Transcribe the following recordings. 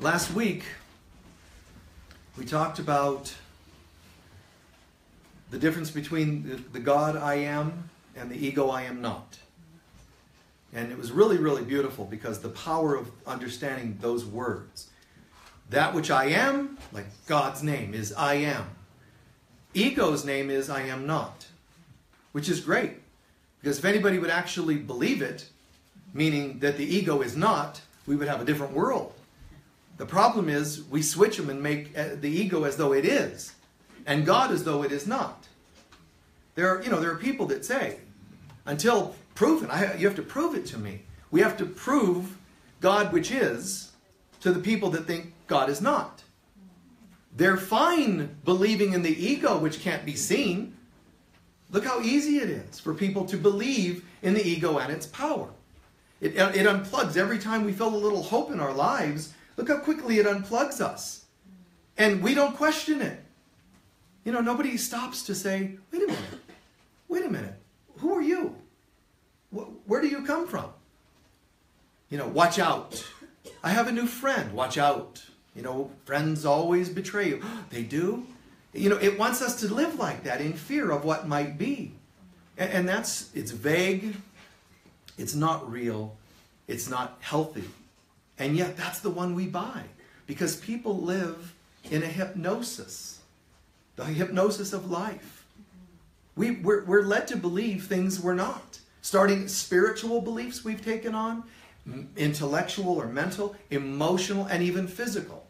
Last week, we talked about the difference between the God I am and the ego I am not. And it was really, really beautiful because the power of understanding those words. That which I am, like God's name, is I am. Ego's name is I am not, which is great. Because if anybody would actually believe it, meaning that the ego is not, we would have a different world. The problem is we switch them and make the ego as though it is, and God as though it is not. There are people that say, until proven, you have to prove it to me. We have to prove God which is to the people that think God is not. They're fine believing in the ego which can't be seen. Look how easy it is for people to believe in the ego and its power. It unplugs every time we feel a little hope in our lives. Look how quickly it unplugs us. And we don't question it. Nobody stops to say, wait a minute, who are you? Where do you come from? Watch out. I have a new friend, watch out. Friends always betray you. They do? It wants us to live like that in fear of what might be. And it's vague, it's not real, it's not healthy. And yet that's the one we buy. Because people live in a hypnosis. The hypnosis of life. We're led to believe things we're not. Starting spiritual beliefs we've taken on, intellectual or mental, emotional, and even physical.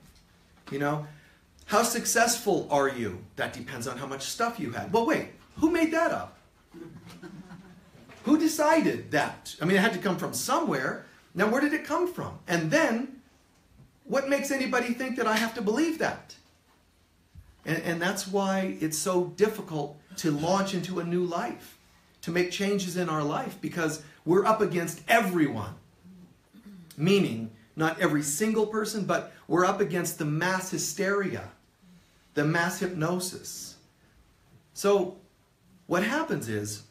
How successful are you? That depends on how much stuff you had. Well, wait, who made that up? Who decided that? It had to come from somewhere. Now, where did it come from? And then, what makes anybody think that I have to believe that? And that's why it's so difficult to launch into a new life, to make changes in our life, because we're up against everyone. Meaning, not every single person, but we're up against the mass hysteria, the mass hypnosis. So, what happens is,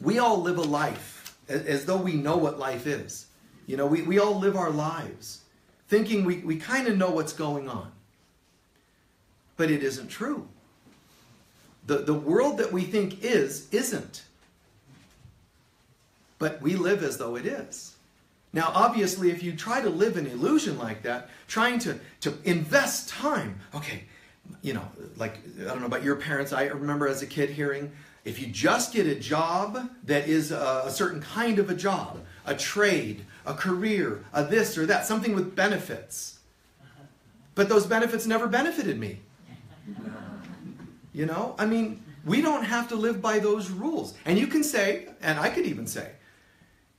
we all live a life as though we know what life is. We all live our lives thinking we kind of know what's going on. But it isn't true. The world that we think isn't. But we live as though it is. Now, obviously, if you try to live an illusion like that, trying to invest time, okay, like, I don't know about your parents, I remember as a kid hearing, if you just get a job that is a certain kind of a job, a trade, a career, a this or that, something with benefits. But those benefits never benefited me. We don't have to live by those rules. And you can say, and I could even say,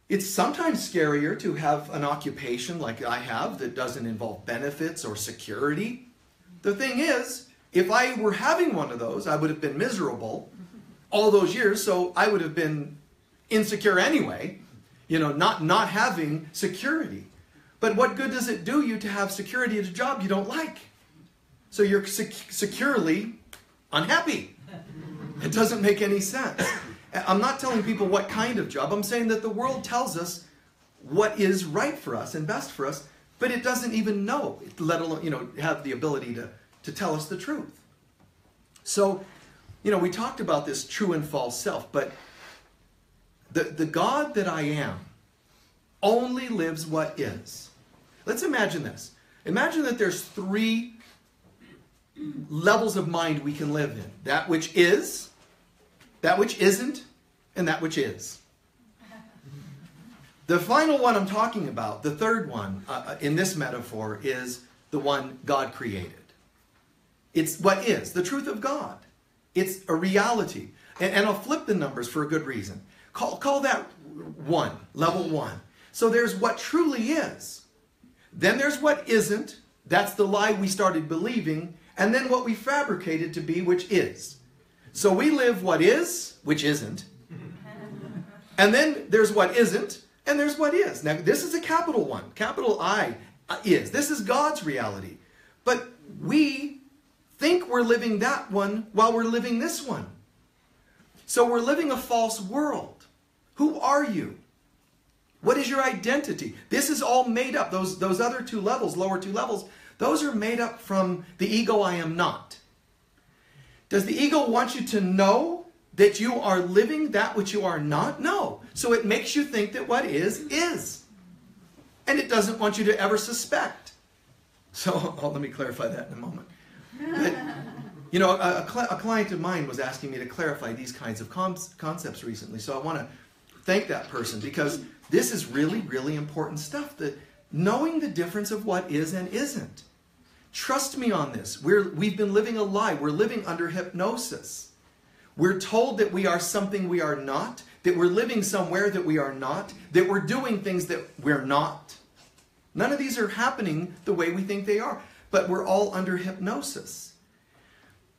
it's sometimes scarier to have an occupation like I have that doesn't involve benefits or security. The thing is, if I were having one of those, I would have been miserable all those years, so I would have been insecure anyway, not having security. But what good does it do you to have security at a job you don't like? So you're securely unhappy. It doesn't make any sense. I'm not telling people what kind of job. I'm saying that the world tells us what is right for us and best for us, but it doesn't even know, let alone, have the ability to tell us the truth. So, we talked about this true and false self, but the God that I am only lives what is. Let's imagine this. Imagine that there's 3 levels of mind we can live in. That which is, that which isn't, and that which is. The final one I'm talking about, the third one in this metaphor, is the one God created. It's what is, the truth of God. It's a reality. And I'll flip the numbers for a good reason. Call that 1, level 1. So there's what truly is. Then there's what isn't. That's the lie we started believing. And then what we fabricated to be, which is. So we live what is, which isn't. And then there's what isn't, and there's what is. Now, this is a capital one. Capital I is. This is God's reality. But we think we're living that one while we're living this one. So we're living a false world. Who are you? What is your identity? This is all made up. Those other two levels, lower two levels, those are made up from the ego I am not. Does the ego want you to know that you are living that which you are not? No. So it makes you think that what is. And it doesn't want you to ever suspect. So, let me clarify that in a moment. But, you know, a client of mine was asking me to clarify these kinds of concepts recently. So I want to thank that person, because this is really, really important stuff. That knowing the difference of what is and isn't. Trust me on this. We've been living a lie. We're living under hypnosis. We're told that we are something we are not, that we're living somewhere that we are not, that we're doing things that we're not. None of these are happening the way we think they are, but we're all under hypnosis.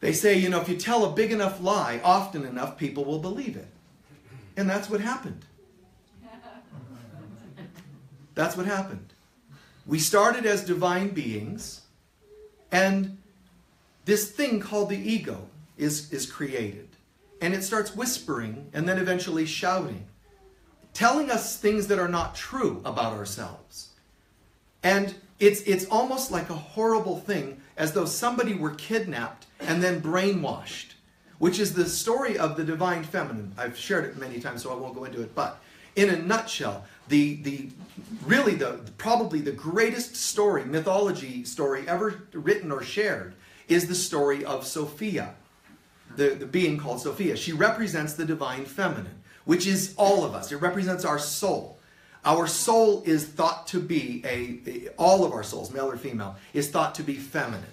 They say, you know, if you tell a big enough lie often enough, people will believe it. And that's what happened. That's what happened. We started as divine beings, and this thing called the ego is created. And it starts whispering and then eventually shouting, telling us things that are not true about ourselves. And it's almost like a horrible thing, as though somebody were kidnapped and then brainwashed, which is the story of the divine feminine. I've shared it many times, so I won't go into it. But in a nutshell, probably the greatest story, mythology story ever written or shared is the story of Sophia, the being called Sophia. She represents the divine feminine, which is all of us. It represents our soul. Our soul is thought to be, all of our souls, male or female, is thought to be feminine.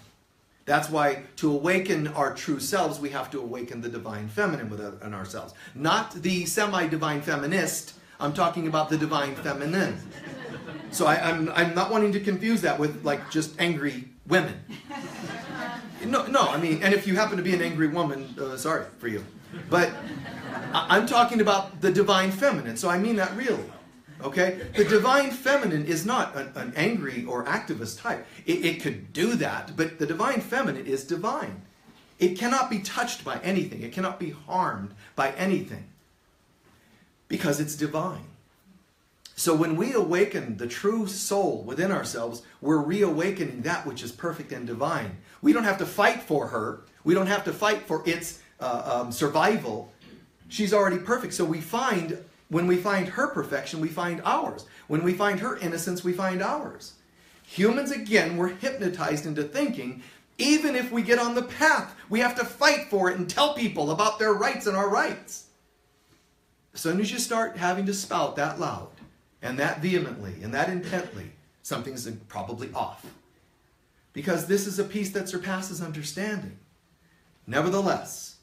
That's why to awaken our true selves, we have to awaken the divine feminine within ourselves. Not the semi-divine feminist. I'm talking about the divine feminine. So I'm not wanting to confuse that with like just angry women. No, I mean, and if you happen to be an angry woman, sorry for you. But I'm talking about the divine feminine, so I mean that really. Okay? The divine feminine is not an angry or activist type. It could do that, but the divine feminine is divine. It cannot be touched by anything. It cannot be harmed by anything, because it's divine. So when we awaken the true soul within ourselves, we're reawakening that which is perfect and divine. We don't have to fight for her. We don't have to fight for its survival. She's already perfect. So when we find her perfection, we find ours. When we find her innocence, we find ours. Humans, again, we're hypnotized into thinking, even if we get on the path, we have to fight for it and tell people about their rights and our rights. As soon as you start having to spout that loud, and that vehemently, and that intently, something's probably off. Because this is a peace that surpasses understanding. Nevertheless,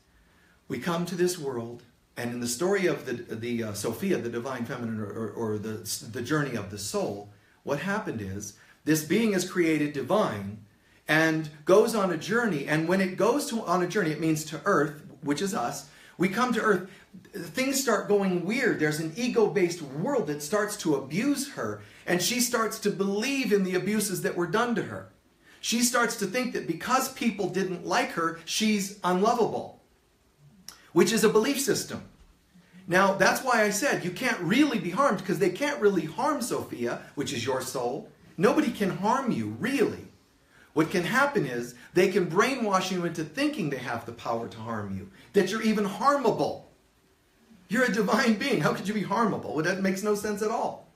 we come to this world, and in the story of the Sophia, the divine feminine, or the journey of the soul, what happened is, this being is created divine, and goes on a journey, and when it goes on a journey, it means to earth, which is us. We come to earth, things start going weird. There's an ego-based world that starts to abuse her, and she starts to believe in the abuses that were done to her. She starts to think that because people didn't like her, she's unlovable, which is a belief system. Now, that's why I said you can't really be harmed, because they can't really harm Sophia, which is your soul. Nobody can harm you, really. What can happen is they can brainwash you into thinking they have the power to harm you, that you're even harmable. You're a divine being. How could you be harmable? Well, that makes no sense at all.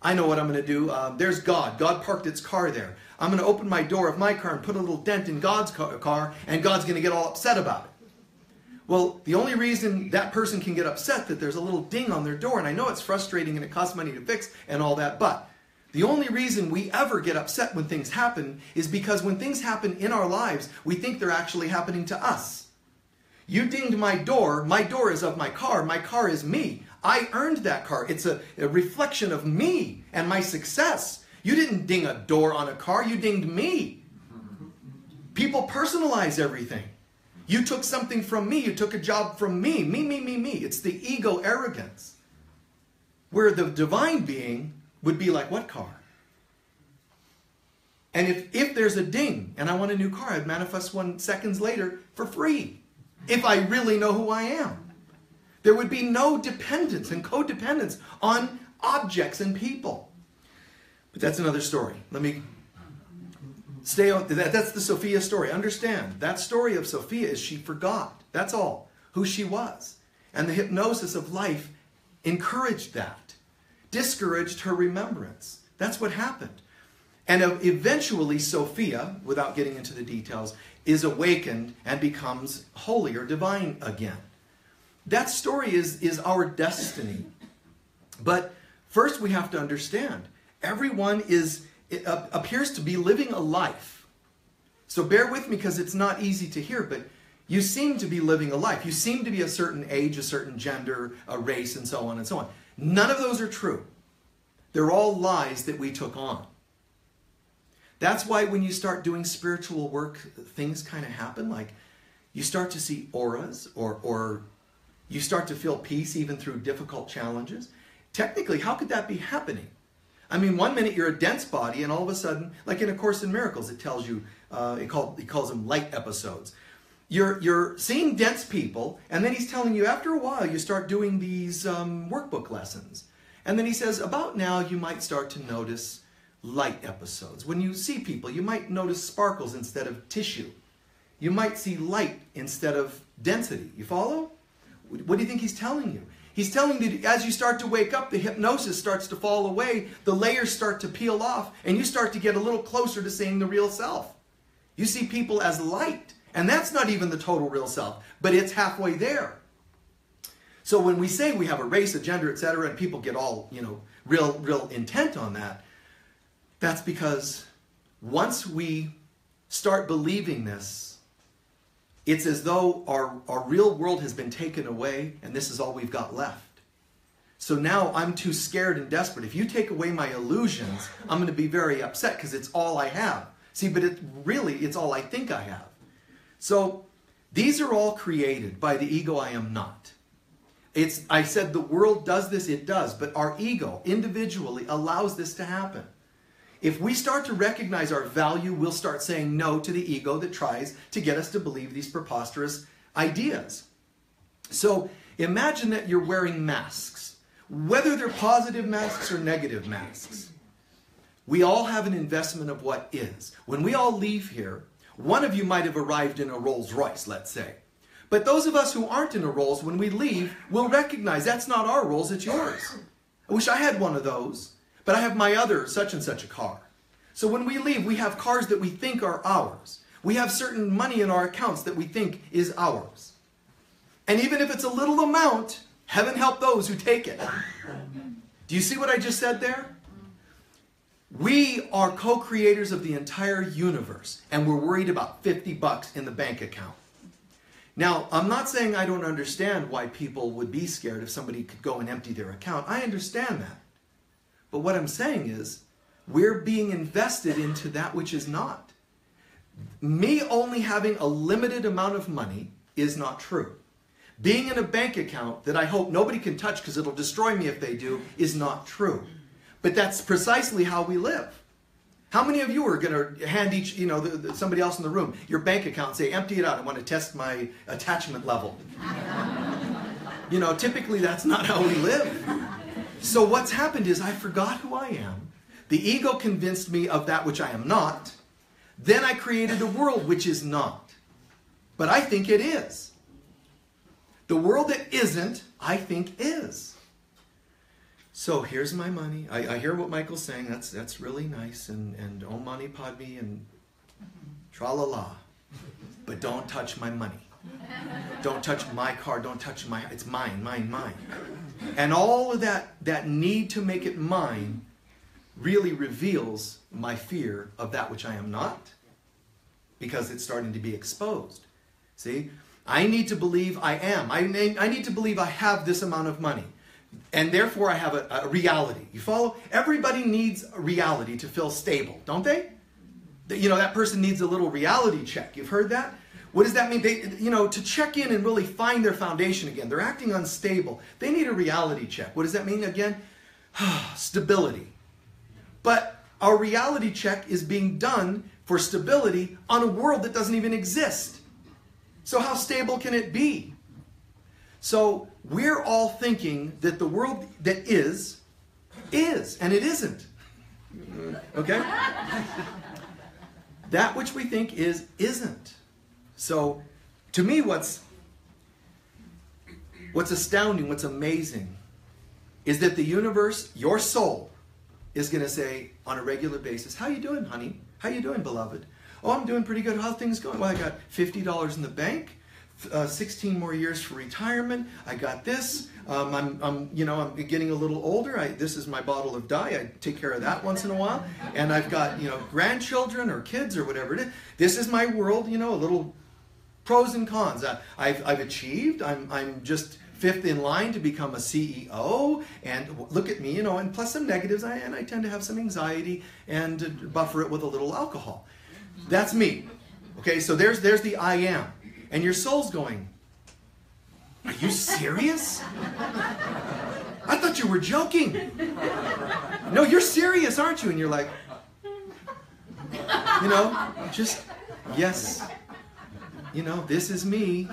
I know what I'm going to do. There's God. God parked its car there. I'm going to open my door of my car and put a little dent in God's car, and God's going to get all upset about it. Well, the only reason that person can get upset that there's a little ding on their door, and I know it's frustrating and it costs money to fix and all that, but the only reason we ever get upset when things happen is because when things happen in our lives, we think they're actually happening to us. You dinged my door is of my car is me. I earned that car. It's a reflection of me and my success. You didn't ding a door on a car, you dinged me. People personalize everything. You took something from me, you took a job from me. Me. It's the ego arrogance. Where the divine being would be like, what car? And if there's a ding and I want a new car, I'd manifest one seconds later for free. If I really know who I am. There would be no dependence and codependence on objects and people. But that's another story. Let me stay on that. That's the Sophia story. Understand, that story of Sophia is she forgot. That's all. Who she was. And the hypnosis of life encouraged that. Discouraged her remembrance. That's what happened. And eventually Sophia, without getting into the details, is awakened and becomes holy or divine again. That story is our destiny. But first we have to understand, everyone appears to be living a life. So bear with me because it's not easy to hear, but you seem to be living a life. You seem to be a certain age, a certain gender, a race, and so on and so on. None of those are true. They're all lies that we took on. That's why when you start doing spiritual work, things kind of happen. Like you start to see auras or you start to feel peace even through difficult challenges. Technically, how could that be happening? I mean, one minute you're a dense body and all of a sudden, like in A Course in Miracles, it tells you, it calls them light episodes. You're seeing dense people, and then he's telling you after a while you start doing these workbook lessons. And then he says, about now you might start to notice light episodes. When you see people, you might notice sparkles instead of tissue. You might see light instead of density. You follow? What do you think he's telling you? He's telling you that as you start to wake up, the hypnosis starts to fall away, the layers start to peel off, and you start to get a little closer to seeing the real self. You see people as light, and that's not even the total real self, but it's halfway there. So when we say we have a race, a gender, etc., and people get all, real intent on that, that's because once we start believing this, it's as though our real world has been taken away and this is all we've got left. So now I'm too scared and desperate. If you take away my illusions, I'm going to be very upset because it's all I have. See, but it's all I think I have. So these are all created by the ego I am not. I said the world does this, it does, but our ego individually allows this to happen. If we start to recognize our value, we'll start saying no to the ego that tries to get us to believe these preposterous ideas. So imagine that you're wearing masks, whether they're positive masks or negative masks. We all have an investment of what is. When we all leave here, one of you might have arrived in a Rolls Royce, let's say. But those of us who aren't in a Rolls, when we leave, will recognize that's not our Rolls, it's yours. I wish I had one of those. But I have my other such and such a car. So when we leave, we have cars that we think are ours. We have certain money in our accounts that we think is ours. And even if it's a little amount, heaven help those who take it. Do you see what I just said there? We are co-creators of the entire universe, and we're worried about $50 in the bank account. Now, I'm not saying I don't understand why people would be scared if somebody could go and empty their account. I understand that. But what I'm saying is, we're being invested into that which is not. Me only having a limited amount of money is not true. Being in a bank account that I hope nobody can touch because it'll destroy me if they do is not true. But that's precisely how we live. How many of you are going to hand each, somebody else in the room, your bank account and say, empty it out, I want to test my attachment level? Typically that's not how we live. So what's happened is I forgot who I am. The ego convinced me of that which I am not. Then I created a world which is not. But I think it is. The world that isn't, I think is. So here's my money. I hear what Michael's saying. That's really nice. And Om Mani Padme and tra-la-la. But don't touch my money. Don't touch my car. Don't touch my... It's mine, mine, mine. And all of that need to make it mine really reveals my fear of that which I am not, because it's starting to be exposed. See? I need to believe I am. I need to believe I have this amount of money. And therefore I have a reality. You follow? Everybody needs a reality to feel stable, don't they? That person needs a little reality check. You've heard that? What does that mean? They, to check in and really find their foundation again. They're acting unstable. They need a reality check. What does that mean again? Stability. But our reality check is being done for stability on a world that doesn't even exist. So how stable can it be? So we're all thinking that the world that is is, and it isn't. Okay? That which we think is, isn't. So, to me, what's astounding, what's amazing, is that the universe, your soul, is going to say on a regular basis, how you doing, honey? How you doing, beloved? Oh, I'm doing pretty good. How are things going? Well, I got $50 in the bank, 16 more years for retirement. I got this. I'm getting a little older. This is my bottle of dye. I take care of that once in a while. And I've got, grandchildren or kids or whatever it is. This is my world, a little pros and cons. I've achieved. I'm just fifth in line to become a CEO, and look at me, and plus some negatives, and I tend to have some anxiety and buffer it with a little alcohol. That's me. Okay, so there's the I am. And your soul's going, are you serious? I thought you were joking. No, you're serious, aren't you? And you're like, just, yes, this is me.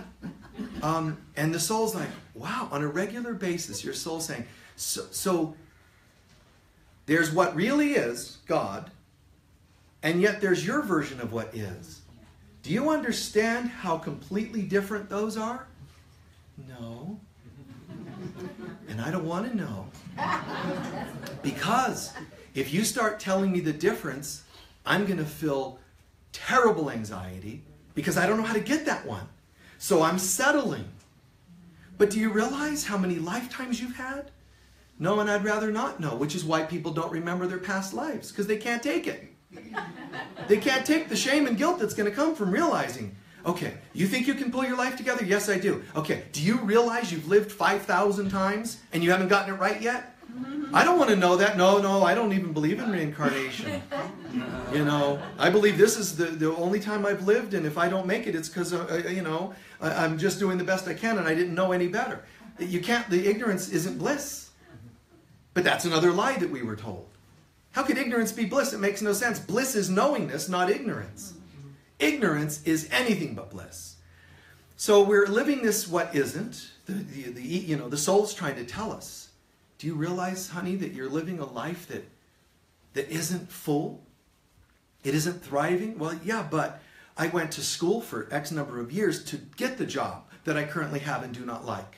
And the soul's like, wow, on a regular basis, your soul's saying, so there's what really is, God, and yet there's your version of what is. Do you understand how completely different those are? No. And I don't want to know. Because if you start telling me the difference, I'm going to feel terrible anxiety because I don't know how to get that one. So I'm settling. But do you realize how many lifetimes you've had? No, and I'd rather not know, which is why people don't remember their past lives, because they can't take it. They can't take the shame and guilt that's going to come from realizing, okay, you think you can pull your life together? Yes, I do. Okay, do you realize you've lived 5,000 times and you haven't gotten it right yet? I don't want to know that. No, I don't even believe in reincarnation. I believe this is the only time I've lived, and if I don't make it, it's because, I'm just doing the best I can and I didn't know any better. You can't, the ignorance isn't bliss. But that's another lie that we were told. How could ignorance be bliss? It makes no sense. Bliss is knowingness, not ignorance. Ignorance is anything but bliss. So we're living this what isn't. The soul's trying to tell us. Do you realize, honey, that you're living a life that isn't full? It isn't thriving? Well, yeah, but I went to school for X number of years to get the job that I currently have and do not like.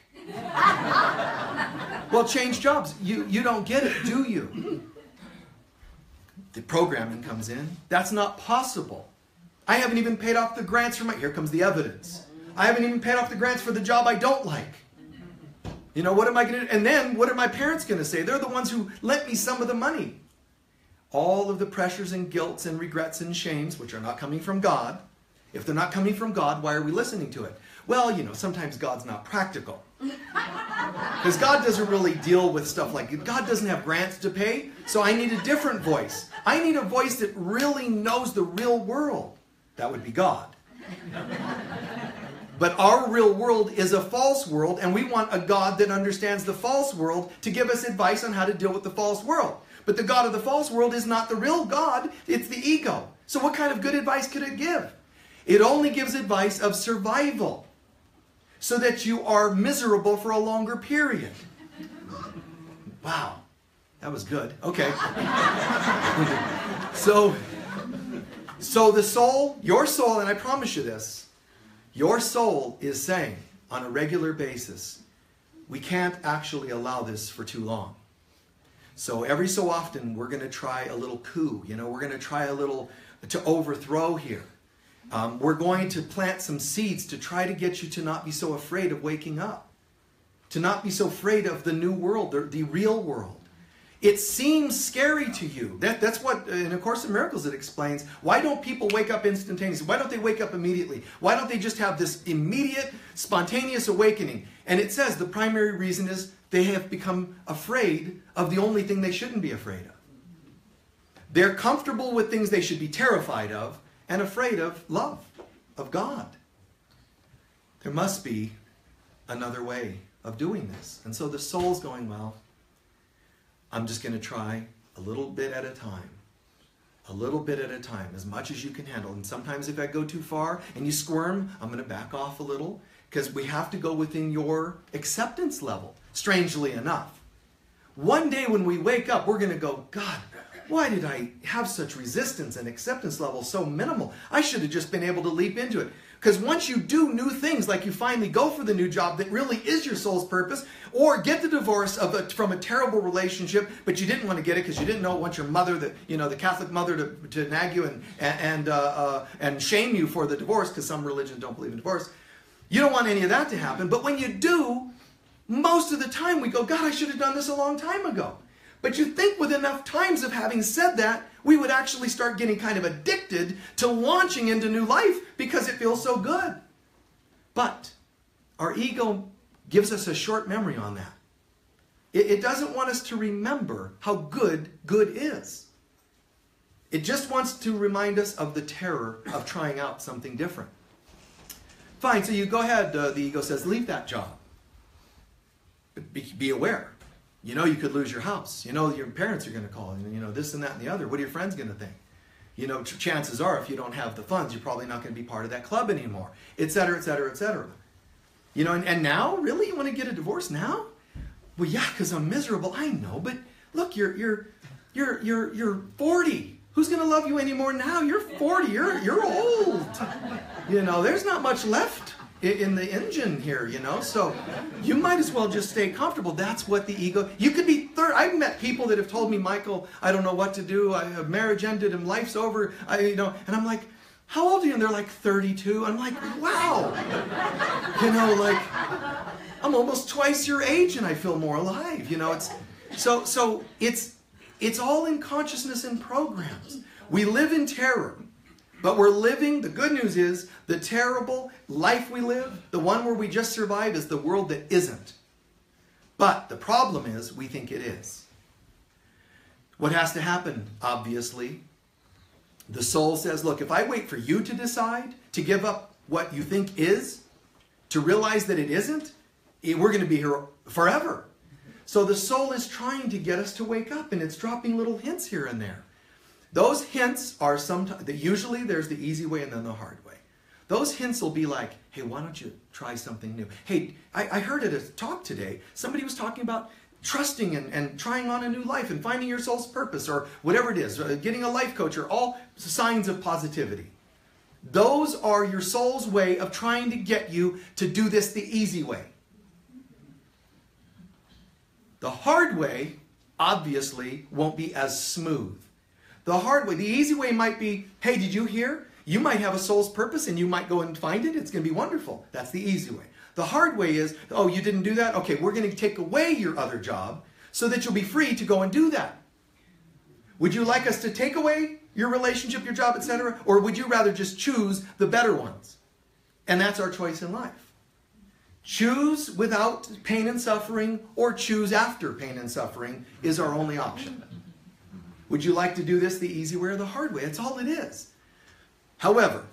Well, change jobs. You don't get it, do you? The programming comes in. That's not possible. I haven't even paid off the grants for here comes the evidence. I haven't even paid off the grants for the job I don't like. What am I going to do? And then what are my parents going to say? They're the ones who lent me some of the money. All of the pressures and guilts and regrets and shames, which are not coming from God. If they're not coming from God, why are we listening to it? Well, sometimes God's not practical. Because God doesn't really deal with stuff like, God doesn't have grants to pay, so I need a different voice. I need a voice that really knows the real world. That would be God. But our real world is a false world, and we want a God that understands the false world to give us advice on how to deal with the false world. But the God of the false world is not the real God, it's the ego. So what kind of good advice could it give? It only gives advice of survival, so that you are miserable for a longer period. Wow, that was good. Okay. So the soul, your soul, and I promise you this, your soul is saying on a regular basis, we can't actually allow this for too long. So every so often we're going to try a little coup. We're going to try a little to overthrow here. We're going to plant some seeds to try to get you to not be so afraid of waking up. To not be so afraid of the new world, the real world. It seems scary to you. That's what, in A Course in Miracles, it explains. Why don't people wake up instantaneously? Why don't they wake up immediately? Why don't they just have this immediate, spontaneous awakening? And it says the primary reason is they have become afraid of the only thing they shouldn't be afraid of. They're comfortable with things they should be terrified of, and afraid of love, of God. There must be another way of doing this. And so the soul's going, well, I'm just going to try a little bit at a time. A little bit at a time, as much as you can handle. And sometimes if I go too far and you squirm, I'm going to back off a little, because we have to go within your acceptance level, strangely enough. one day when we wake up, we're going to go, God, why did I have such resistance and acceptance level so minimal? I should have just been able to leap into it. Because once you do new things, like you finally go for the new job that really is your soul's purpose, or get the divorce from a terrible relationship, but you didn't want to get it because you didn't know, want your mother, the Catholic mother, to nag you and shame you for the divorce, because some religions don't believe in divorce. You don't want any of that to happen. But when you do, most of the time we go, God, I should have done this a long time ago. But you think with enough times of having said that, we would actually start getting kind of addicted to launching into new life because it feels so good. But our ego gives us a short memory on that. It doesn't want us to remember how good is. It just wants to remind us of the terror of trying out something different. Fine, so you go ahead, the ego says, leave that job. But be aware. You know you could lose your house. You know your parents are going to call, and this and that and the other. What are your friends going to think? Chances are if you don't have the funds, you're probably not going to be part of that club anymore, et cetera, et cetera, et cetera. And now, really, you want to get a divorce now? Well, yeah, because I'm miserable. I know, but look, you're 40. Who's going to love you anymore now? You're 40. You're old. There's not much left in the engine here, so you might as well just stay comfortable. That's what the ego, you could be 30. I've met people that have told me, Michael, I don't know what to do. Marriage ended and life's over. And I'm like, how old are you? And they're like 32. I'm like, wow. I'm almost twice your age and I feel more alive. It's all in consciousness and programs. We live in terror. But we're living, the good news is, the terrible life we live, the one where we just survive, is the world that isn't. But the problem is, we think it is. What has to happen, obviously? The soul says, look, if I wait for you to decide, to give up what you think is, to realize that it isn't, we're going to be here forever. So the soul is trying to get us to wake up, and it's dropping little hints here and there. Those hints are sometimes, usually there's the easy way and then the hard way. Those hints will be like, hey, why don't you try something new? Hey, I heard at a talk today, somebody was talking about trusting and trying on a new life and finding your soul's purpose, or whatever it is, getting a life coach, or all signs of positivity. Those are your soul's way of trying to get you to do this the easy way. The hard way, obviously, won't be as smooth. The hard way, the easy way might be, hey, did you hear? You might have a soul's purpose and you might go and find it. It's going to be wonderful. That's the easy way. The hard way is, oh, you didn't do that? Okay, we're going to take away your other job so that you'll be free to go and do that. Would you like us to take away your relationship, your job, etc.? Or would you rather just choose the better ones? And that's our choice in life. Choose without pain and suffering, or choose after pain and suffering is our only option. Would you like to do this the easy way or the hard way? That's all it is. However,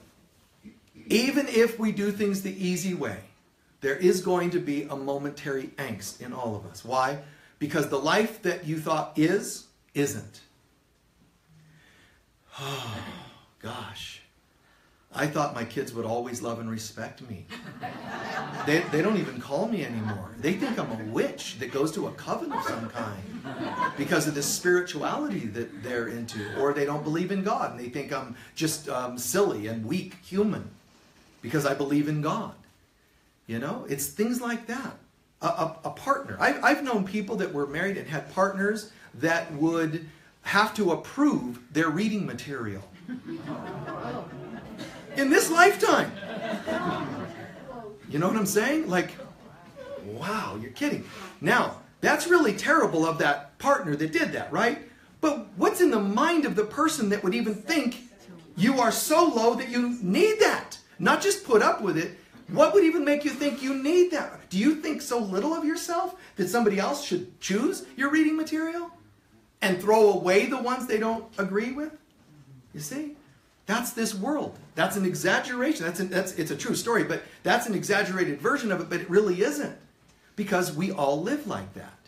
even if we do things the easy way, there is going to be a momentary angst in all of us. Why? Because the life that you thought isn't. Oh, gosh. I thought my kids would always love and respect me. They don't even call me anymore. They think I'm a witch that goes to a coven of some kind because of this spirituality that they're into. Or they don't believe in God and they think I'm just silly and weak human because I believe in God. It's things like that. A partner. I've known people that were married and had partners that would have to approve their reading material. In this lifetime. You know what I'm saying? Like, wow, you're kidding. Now, that's really terrible of that partner that did that, right? But what's in the mind of the person that would even think you are so low that you need that? Not just put up with it. What would even make you think you need that? Do you think so little of yourself that somebody else should choose your reading material and throw away the ones they don't agree with? You see? That's this world. That's an exaggeration. It's a true story, but that's an exaggerated version of it, but it really isn't. Because we all live like that.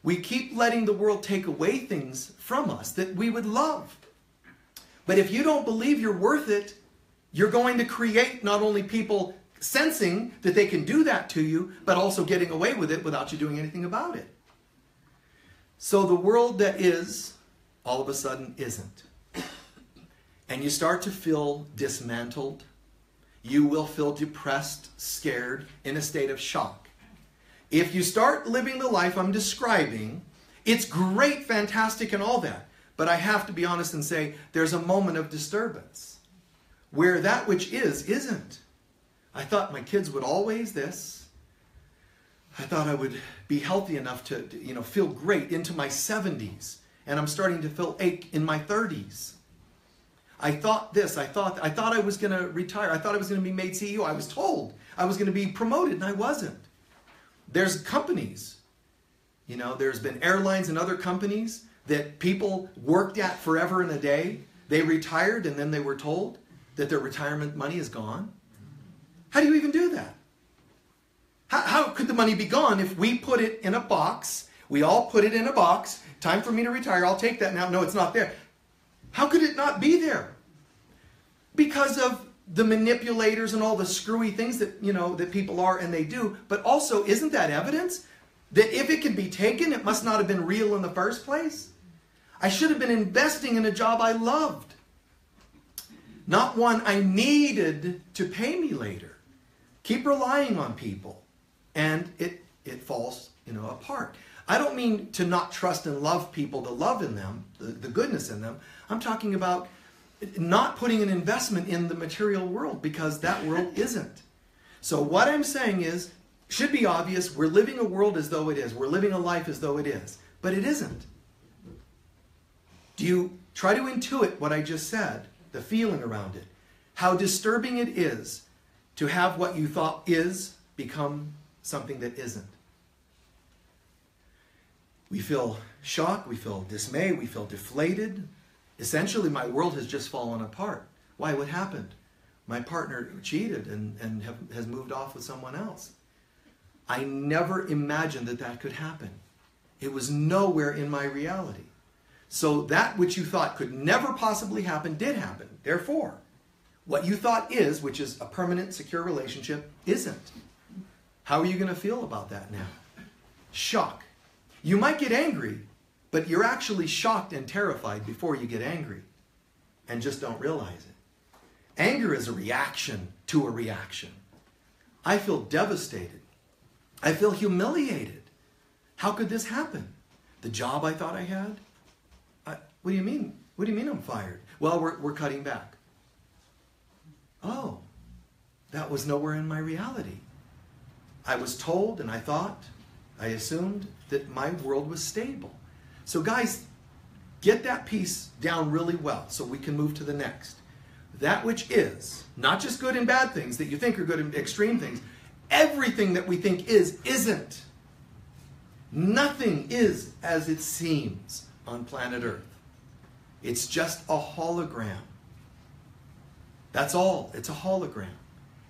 We keep letting the world take away things from us that we would love. But if you don't believe you're worth it, you're going to create not only people sensing that they can do that to you, but also getting away with it without you doing anything about it. So the world that is, all of a sudden isn't. And you start to feel dismantled. You will feel depressed, scared, in a state of shock. If you start living the life I'm describing, it's great, fantastic, and all that. But I have to be honest and say there's a moment of disturbance where that which is, isn't. I thought my kids would always this. I thought I would be healthy enough to feel great into my 70s. And I'm starting to feel ache in my 30s. I thought this. I thought I was going to retire. I thought I was going to be made CEO. I was told I was going to be promoted, and I wasn't. There's companies. There's been airlines and other companies that people worked at forever and a day. They retired, and then they were told that their retirement money is gone. How do you even do that? How could the money be gone if we put it in a box? We all put it in a box. Time for me to retire. I'll take that now. No, it's not there. How could it not be there? Because of the manipulators and all the screwy things that, that people are and they do. But also, isn't that evidence that if it can be taken, it must not have been real in the first place? I should have been investing in a job I loved. Not one I needed to pay me later. Keep relying on people. And it falls, apart. I don't mean to not trust and love people, the love in them, the goodness in them. I'm talking about not putting an investment in the material world because that world isn't. So what I'm saying is, should be obvious, we're living a world as though it is. We're living a life as though it is. But it isn't. Do you try to intuit what I just said, the feeling around it? How disturbing it is to have what you thought is become something that isn't. We feel shock, we feel dismay, we feel deflated. Essentially, my world has just fallen apart. Why? What happened? My partner cheated and has moved off with someone else. I never imagined that could happen. It was nowhere in my reality. So that which you thought could never possibly happen did happen. Therefore, what you thought is, which is a permanent, secure relationship, isn't. How are you going to feel about that now? Shock. You might get angry, but you're actually shocked and terrified before you get angry and just don't realize it. Anger is a reaction to a reaction. I feel devastated. I feel humiliated. How could this happen? The job I thought I had? What do you mean? What do you mean I'm fired? Well, we're cutting back. Oh, that was nowhere in my reality. I was told and I assumed that my world was stable. So guys, get that piece down really well so we can move to the next. That which is, not just good and bad things that you think are good and extreme things, everything that we think is, isn't. Nothing is as it seems on planet Earth. It's just a hologram. That's all. It's a hologram.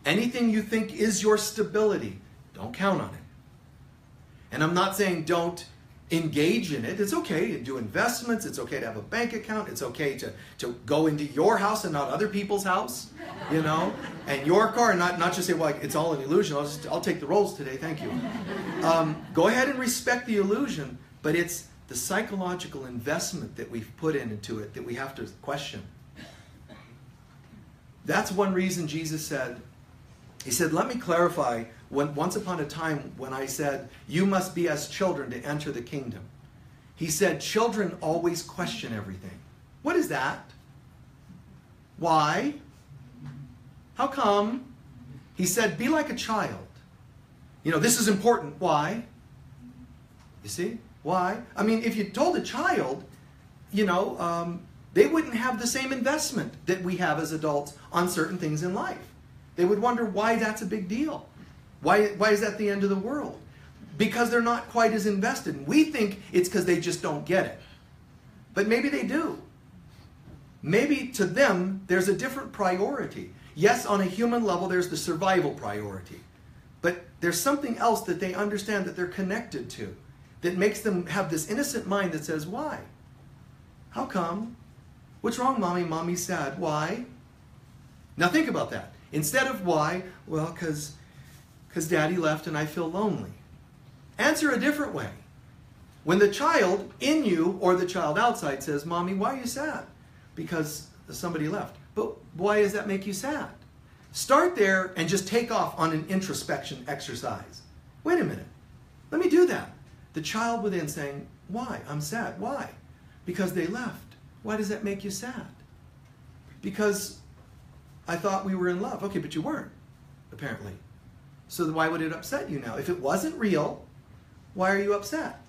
Anything you think is your stability, don't count on it. And I'm not saying don't engage in it. It's okay to do investments. It's okay to have a bank account. It's okay to go into your house and not other people's house, and your car, and not just say, well, it's all an illusion. I'll take the rolls today. Thank you. Go ahead and respect the illusion, but it's the psychological investment that we've put into it that we have to question. That's one reason Jesus said, he said, let me clarify, once upon a time when I said, you must be as children to enter the kingdom. He said, children always question everything. What is that? Why? How come? He said, be like a child. This is important. Why? You see? Why? I mean, if you told a child, they wouldn't have the same investment that we have as adults on certain things in life. They would wonder why that's a big deal. Why is that the end of the world? Because they're not quite as invested. We think it's because they just don't get it. But maybe they do. Maybe to them, there's a different priority. Yes, on a human level, there's the survival priority. But there's something else that they understand that they're connected to that makes them have this innocent mind that says, why? How come? What's wrong, Mommy? Mommy's sad. Why? Now think about that. Instead of why, well, because Daddy left and I feel lonely. Answer a different way. When the child in you or the child outside says, Mommy, why are you sad? Because somebody left. But why does that make you sad? Start there and just take off on an introspection exercise. Wait a minute. Let me do that. The child within saying, why? I'm sad. Why? Because they left. Why does that make you sad? Because I thought we were in love. Okay, but you weren't, apparently. So why would it upset you now? If it wasn't real, why are you upset?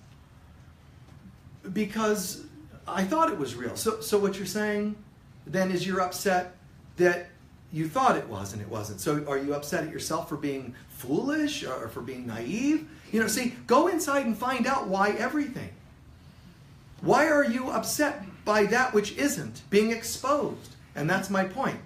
Because I thought it was real. So what you're saying then is you're upset that you thought it was and it wasn't. So are you upset at yourself for being foolish or for being naive? You know, see, go inside and find out why everything. Why are you upset by that which isn't being exposed? And that's my point.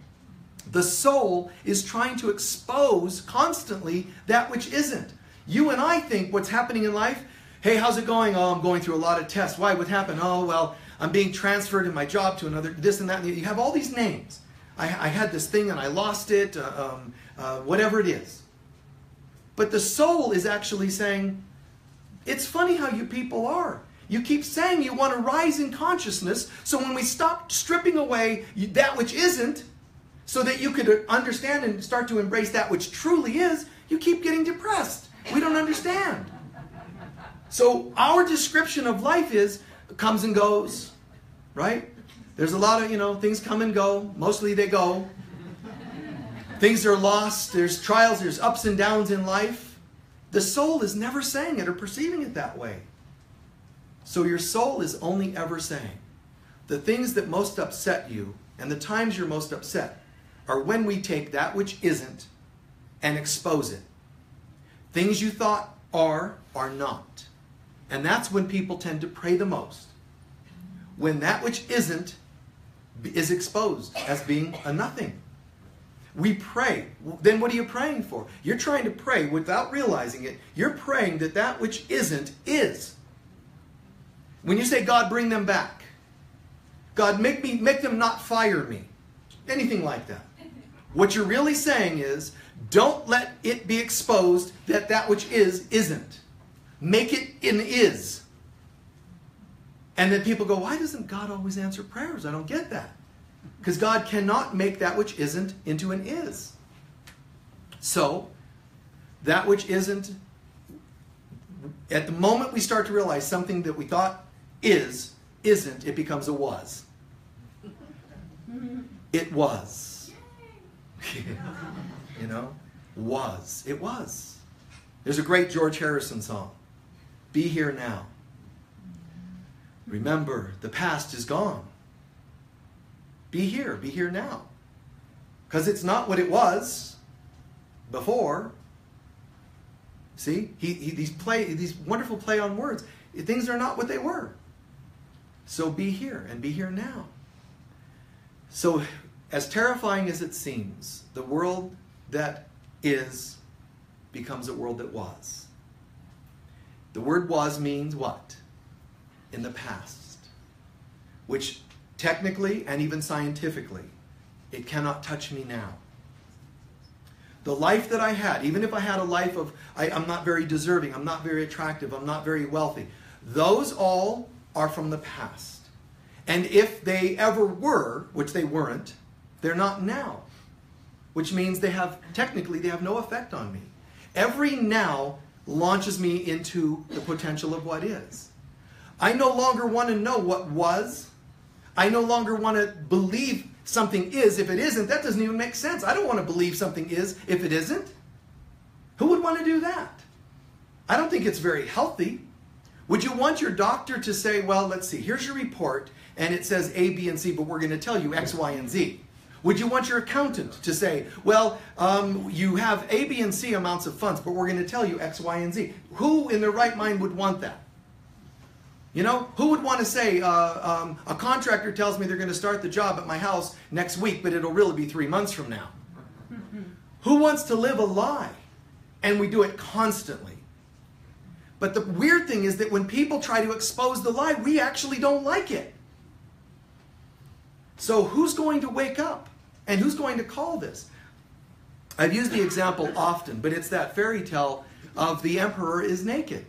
The soul is trying to expose constantly that which isn't. You and I think what's happening in life, hey, how's it going? Oh, I'm going through a lot of tests. Why? What happened? Oh, well, I'm being transferred in my job to another, this and that. And you have all these names. I had this thing and I lost it, whatever it is. But the soul is actually saying, it's funny how you people are. You keep saying you want to rise in consciousness, so when we stop stripping away that which isn't, so that you could understand and start to embrace that which truly is, you keep getting depressed. We don't understand. So our description of life is, comes and goes, right? There's a lot of, things come and go. Mostly they go. Things are lost. There's trials. There's ups and downs in life. The soul is never saying it or perceiving it that way. So your soul is only ever saying, the things that most upset you and the times you're most upset are when we take that which isn't and expose it. Things you thought are not. And that's when people tend to pray the most. When that which isn't is exposed as being a nothing. We pray. Then what are you praying for? You're trying to pray without realizing it. You're praying that that which isn't is. When you say, God, bring them back. God, make them not fire me. Anything like that. What you're really saying is, don't let it be exposed that that which is isn't. Make it an is. And then people go, why doesn't God always answer prayers? I don't get that. Because God cannot make that which isn't into an is. So, that which isn't, at the moment we start to realize something that we thought is, isn't, it becomes a was. It was. Was. It was. There's a great George Harrison song. Be here now. Remember, the past is gone. Be here now. Because it's not what it was before. See, these wonderful play on words. Things are not what they were. So be here and be here now. So, as terrifying as it seems, the world that is becomes a world that was. The word was means what? In the past. Which technically and even scientifically, it cannot touch me now. The life that I had, even if I had a life of, I'm not very deserving, I'm not very attractive, I'm not very wealthy, those all are from the past. And if they ever were, which they weren't, they're not now. Which means technically they have no effect on me. Every now launches me into the potential of what is. I no longer want to know what was. I no longer want to believe something is if it isn't. That doesn't even make sense. I don't want to believe something is if it isn't. Who would want to do that? I don't think it's very healthy. Would you want your doctor to say, well, let's see, here's your report, and it says A, B, and C, but we're going to tell you X, Y, and Z? Would you want your accountant to say, well, you have A, B, and C amounts of funds, but we're going to tell you X, Y, and Z? Who in their right mind would want that? Who would want to say, a contractor tells me they're going to start the job at my house next week, but it'll really be 3 months from now? Who wants to live a lie? And we do it constantly. But the weird thing is that when people try to expose the lie, we actually don't like it. So who's going to wake up? And who's going to call this? I've used the example often, but it's that fairy tale of the emperor is naked.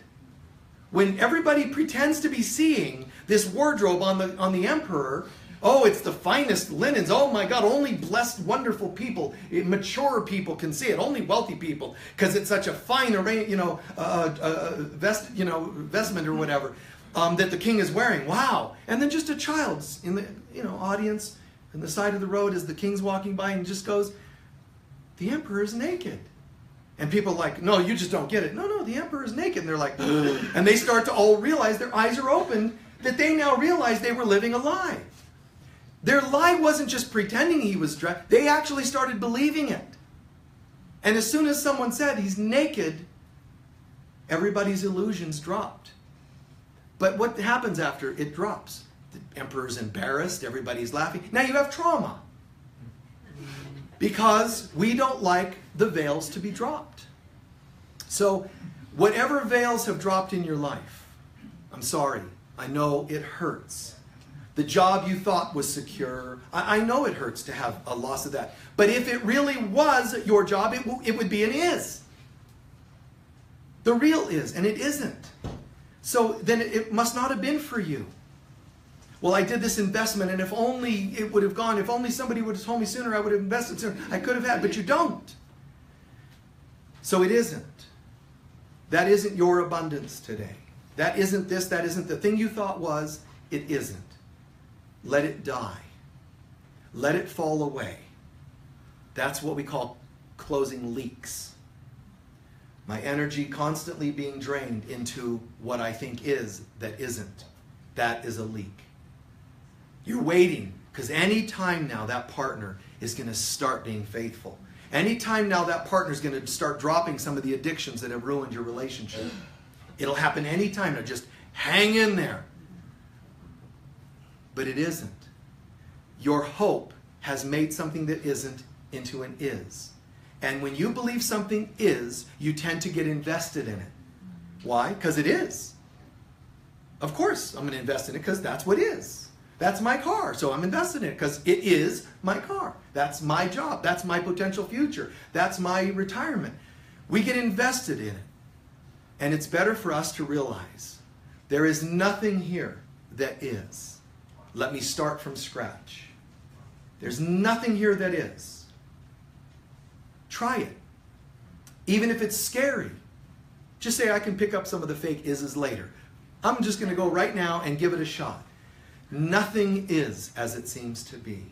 when everybody pretends to be seeing this wardrobe on the emperor. Oh, it's the finest linens. Oh my God, only blessed, wonderful people, mature people can see it. Only wealthy people, because it's such a fine array, vestment or whatever that the king is wearing. Wow! And then just a child's in the audience on the side of the road as the king's walking by and just goes, "The emperor is naked." And people are like, "No, you just don't get it." No, the emperor is naked. And they're like, and they start to all realize, their eyes are opened, that they now realize they were living a lie. Their lie wasn't just pretending he was dressed. They actually started believing it. And as soon as someone said he's naked, everybody's illusions dropped. But what happens after it drops? The emperor's embarrassed, everybody's laughing. Now you have trauma. Because we don't like the veils to be dropped. So whatever veils have dropped in your life, I'm sorry, I know it hurts. The job you thought was secure, I know it hurts to have a loss of that. But if it really was your job, it would be an is. The real is, and it isn't. So then it must not have been for you. Well, I did this investment, and if only it would have gone, if only somebody would have told me sooner, I would have invested sooner. I could have had, but you don't. So it isn't. That isn't your abundance today. That isn't this, that isn't the thing you thought was, it isn't. Let it die. Let it fall away. That's what we call closing leaks. My energy constantly being drained into what I think is that isn't. That is a leak. You're waiting, because any time now that partner is going to start being faithful. Any time now that partner is going to start dropping some of the addictions that have ruined your relationship. It'll happen any time now. Just hang in there. But it isn't. Your hope has made something that isn't into an is. And when you believe something is, you tend to get invested in it. Why? Because it is. Of course I'm going to invest in it because that's what is. That's my car, so I'm invested in it because it is my car. That's my job. That's my potential future. That's my retirement. We get invested in it. And it's better for us to realize there is nothing here that is. Let me start from scratch. There's nothing here that is. Try it. Even if it's scary. Just say, I can pick up some of the fake is's later. I'm just going to go right now and give it a shot. Nothing is as it seems to be.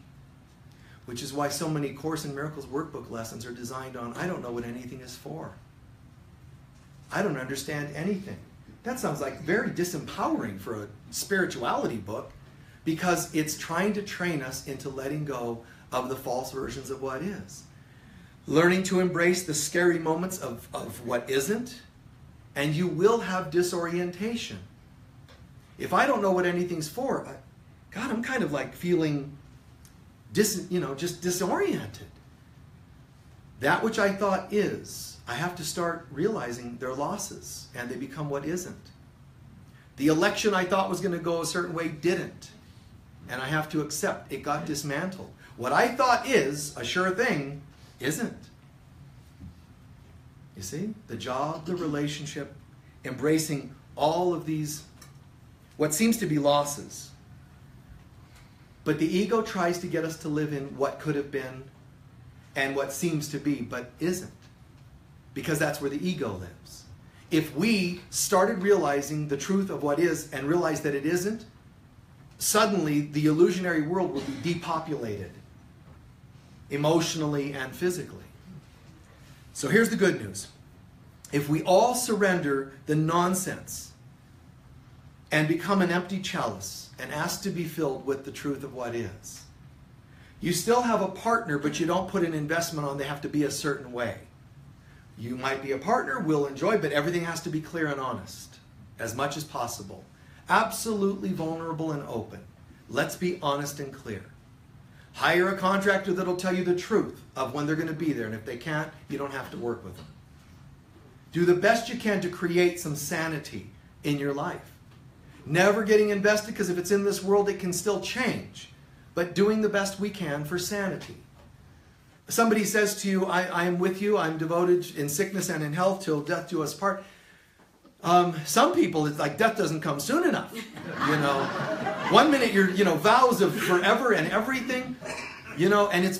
Which is why so many Course in Miracles workbook lessons are designed on, I don't know what anything is for. I don't understand anything. That sounds like very disempowering for a spirituality book, because it's trying to train us into letting go of the false versions of what is. Learning to embrace the scary moments of what isn't, and you will have disorientation. If I don't know what anything's for, God, I'm kind of like feeling just disoriented. That which I thought is, I have to start realizing they're losses, and they become what isn't. The election I thought was going to go a certain way didn't. And I have to accept it got dismantled. What I thought is a sure thing isn't. You see? The job, the relationship, embracing all of these, what seems to be losses. But the ego tries to get us to live in what could have been and what seems to be, but isn't. Because that's where the ego lives. If we started realizing the truth of what is and realized that it isn't, suddenly the illusionary world will be depopulated, emotionally and physically. So here's the good news. If we all surrender the nonsense and become an empty chalice and ask to be filled with the truth of what is, you still have a partner, but you don't put an investment on they have to be a certain way. You might be a partner, we'll enjoy, but everything has to be clear and honest as much as possible. Absolutely vulnerable and open. Let's be honest and clear. Hire a contractor that'll tell you the truth of when they're going to be there, and if they can't, you don't have to work with them. Do the best you can to create some sanity in your life. Never getting invested, because if it's in this world, it can still change. But doing the best we can for sanity. Somebody says to you, I am with you, I'm devoted in sickness and in health till death do us part. Some people, it's like death doesn't come soon enough. You know, one minute you're, vows of forever and everything, and it's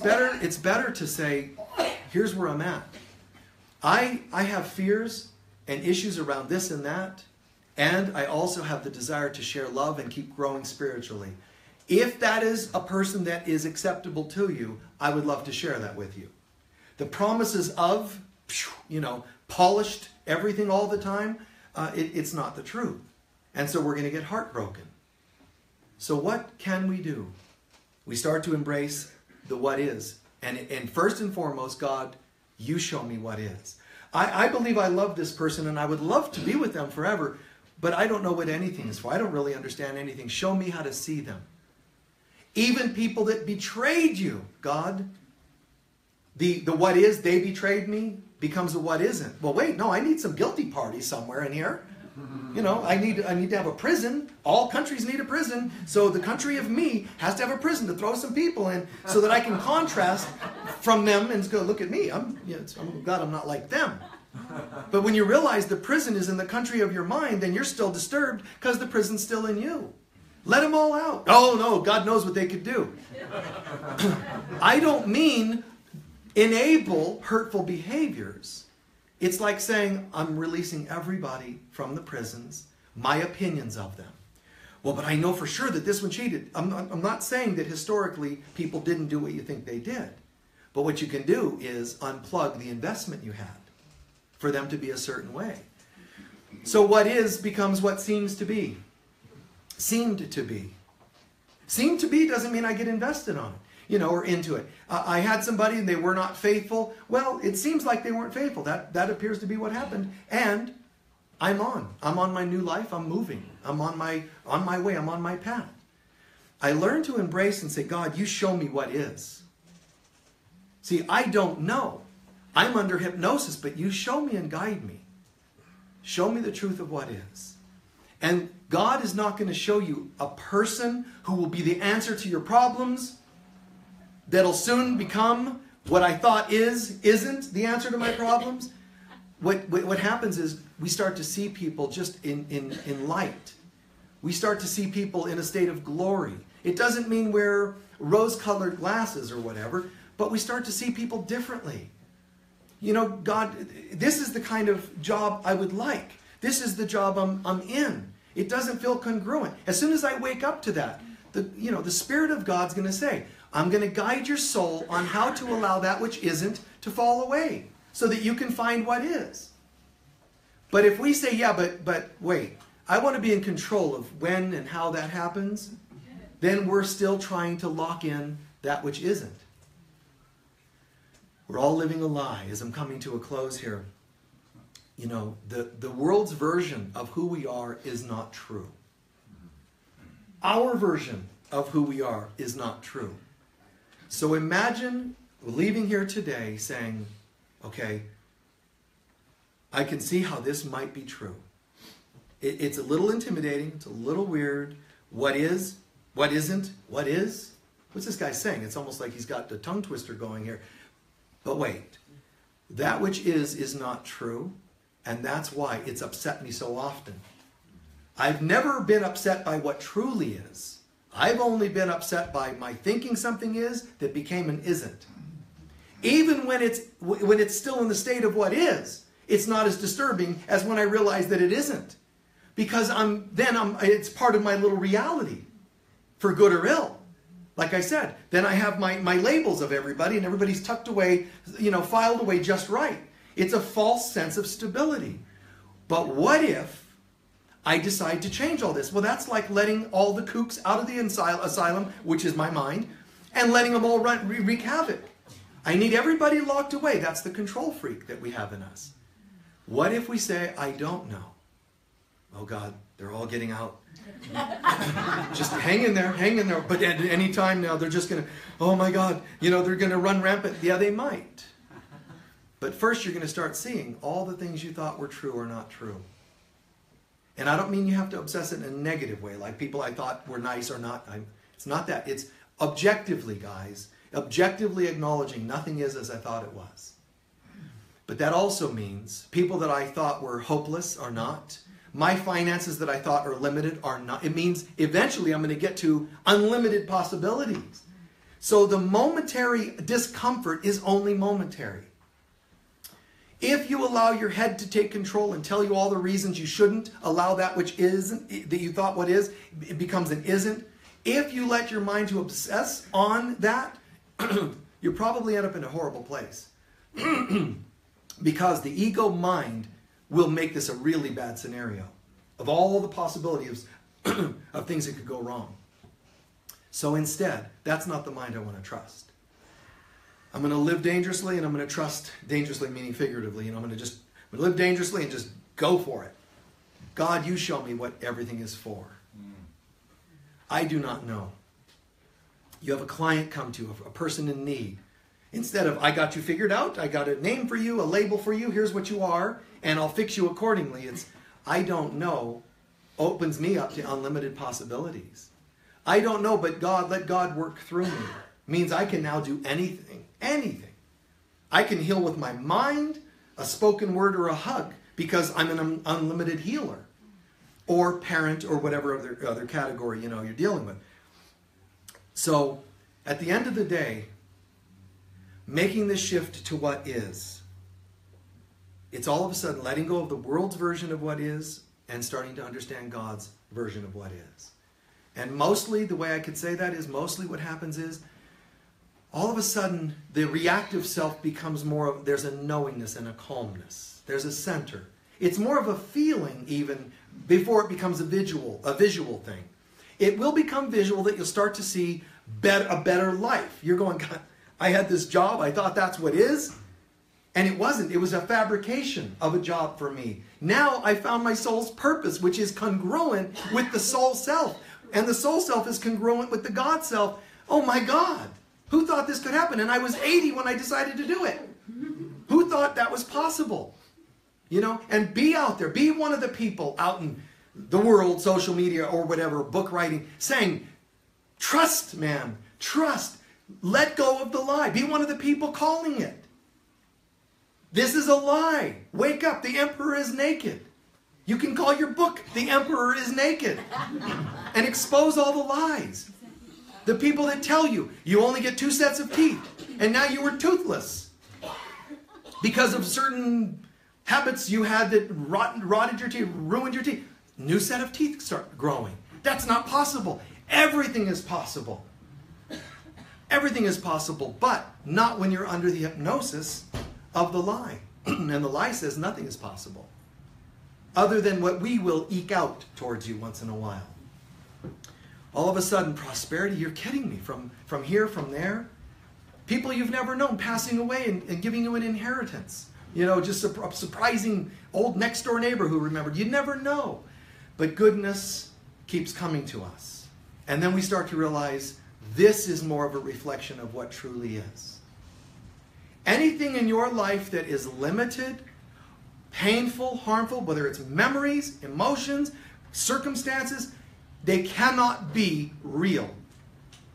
better to say, here's where I'm at. I have fears and issues around this and that, and I also have the desire to share love and keep growing spiritually. If that is a person that is acceptable to you, I would love to share that with you. The promises of, polished everything all the time, it's not the truth. And so we're going to get heartbroken. So what can we do? We start to embrace the what is. And first and foremost, God, you show me what is. I believe I love this person and I would love to be with them forever, but I don't know what anything is for. I don't really understand anything. Show me how to see them. Even people that betrayed you, God, the what is, they betrayed me, becomes a what isn't. Well, wait, no, I need some guilty parties somewhere in here. I need to have a prison. All countries need a prison. So the country of me has to have a prison to throw some people in so that I can contrast from them and go, look at me. I'm glad I'm not like them. But when you realize the prison is in the country of your mind, then you're still disturbed because the prison's still in you. Let them all out. Oh, no, God knows what they could do. I don't mean enable hurtful behaviors. It's like saying, I'm releasing everybody from the prisons, my opinions of them. Well, but I know for sure that this one cheated. I'm not saying that historically people didn't do what you think they did. But what you can do is unplug the investment you had for them to be a certain way. So what is becomes what seems to be. Seemed to be. Seemed to be doesn't mean I get invested on it, or into it. I had somebody and they were not faithful. Well, it seems like they weren't faithful. That appears to be what happened. And I'm on my new life. I'm moving. I'm on my way. I'm on my path. I learned to embrace and say, God, you show me what is. See, I don't know. I'm under hypnosis, but you show me and guide me. Show me the truth of what is. And God is not going to show you a person who will be the answer to your problems, that'll soon become what I thought isn't the answer to my problems. What happens is we start to see people just in light. We start to see people in a state of glory. It doesn't mean wear rose-colored glasses or whatever, but we start to see people differently. God, this is the kind of job I would like. This is the job I'm in. It doesn't feel congruent. As soon as I wake up to that, the Spirit of God's going to say, I'm going to guide your soul on how to allow that which isn't to fall away so that you can find what is. But if we say, yeah, but wait, I want to be in control of when and how that happens, then we're still trying to lock in that which isn't. We're all living a lie as I'm coming to a close here. The world's version of who we are is not true. Our version of who we are is not true. So imagine leaving here today saying, okay, I can see how this might be true. It's a little intimidating. It's a little weird. What is? What isn't? What is? What's this guy saying? It's almost like he's got a tongue twister going here. But wait, that which is not true, and that's why it's upset me so often. I've never been upset by what truly is. I've only been upset by my thinking something is that became an isn't. Even when it's still in the state of what is, it's not as disturbing as when I realize that it isn't. Because it's part of my little reality, for good or ill. Like I said, then I have my labels of everybody, and everybody's tucked away, filed away just right. It's a false sense of stability. But what if I decide to change all this? Well, that's like letting all the kooks out of the asylum, which is my mind, and letting them all wreak havoc. I need everybody locked away. That's the control freak that we have in us. What if we say, I don't know? Oh God, they're all getting out. Just hang in there. But at any time now, they're just going to, oh my God, they're going to run rampant. Yeah, they might. But first you're going to start seeing all the things you thought were true are not true. And I don't mean you have to obsess it in a negative way, like people I thought were nice or not. It's not that. It's objectively, guys, objectively acknowledging nothing is as I thought it was. But that also means people that I thought were hopeless are not. my finances that I thought are limited are not. It means eventually I'm going to get to unlimited possibilities. So the momentary discomfort is only momentary. If you allow your head to take control and tell you all the reasons you shouldn't allow that which isn't, that you thought what is, it becomes an isn't. If you let your mind to obsess on that, you probably end up in a horrible place. Because the ego mind will make this a really bad scenario of all the possibilities of things that could go wrong. So instead, that's not the mind I want to trust. I'm going to live dangerously, and I'm going to trust dangerously, meaning figuratively. I'm going to live dangerously and just go for it. God, you show me what everything is for. I do not know. You have a client come to you, a person in need. Instead of, I got you figured out, I got a name for you, a label for you, here's what you are, and I'll fix you accordingly. It's, I don't know, opens me up to unlimited possibilities. I don't know, but God, let God work through me. Means I can now do anything, anything. I can heal with my mind, a spoken word, or a hug, because I'm an unlimited healer. Or parent, or whatever other category you're dealing with. So, at the end of the day, making this shift to what is, it's all of a sudden letting go of the world's version of what is and starting to understand God's version of what is. And mostly, the way I could say that is, mostly what happens is, all of a sudden, the reactive self becomes more of, there's a knowingness and a calmness. There's a center. It's more of a feeling even before it becomes a visual thing. It will become visual that you'll start to see a better life. You're going, God, I had this job, I thought that's what is, and it wasn't. It was a fabrication of a job for me. Now I found my soul's purpose, which is congruent with the soul self. And the soul self is congruent with the God self. Oh my God, who thought this could happen? And I was 80 when I decided to do it. Who thought that was possible? And be out there. Be one of the people out in the world, social media or whatever, book writing, saying, trust, man, trust. Let go of the lie. Be one of the people calling it. This is a lie. Wake up. The emperor is naked. You can call your book, The Emperor is Naked, and expose all the lies. The people that tell you, you only get 2 sets of teeth, and now you were toothless because of certain habits you had that rotted your teeth, ruined your teeth. New set of teeth start growing. That's not possible. Everything is possible. Everything is possible, but not when you're under the hypnosis of the lie. And the lie says nothing is possible, other than what we will eke out towards you once in a while. All of a sudden, prosperity, you're kidding me, from here, from there. People you've never known passing away and giving you an inheritance. Just a surprising old next door neighbor who remembered. You never know. But goodness keeps coming to us. And then we start to realize this is more of a reflection of what truly is. Anything in your life that is limited, painful, harmful, whether it's memories, emotions, circumstances, they cannot be real.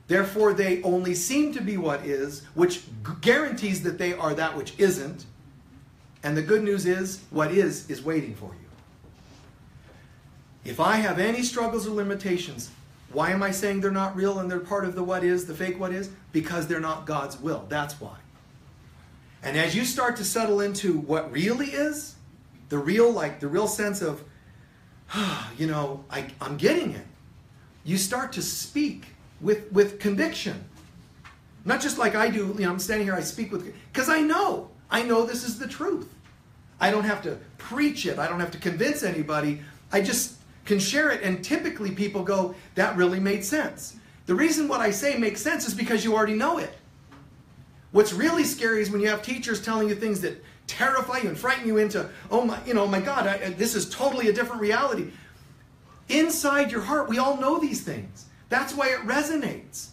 Therefore, they only seem to be what is, which guarantees that they are that which isn't. And the good news is, what is waiting for you. If I have any struggles or limitations, why am I saying they're not real and they're part of the what is, the fake what is? Because they're not God's will. That's why. And as you start to settle into what really is, the real sense of, I'm getting it. You start to speak with conviction. Not just like I do, I'm standing here, I speak with, because I know this is the truth. I don't have to preach it. I don't have to convince anybody. I just can share it, and typically people go, that really made sense. The reason what I say makes sense is because you already know it. What's really scary is when you have teachers telling you things that terrify you and frighten you into, oh my God, this is totally a different reality. Inside your heart, we all know these things. That's why it resonates.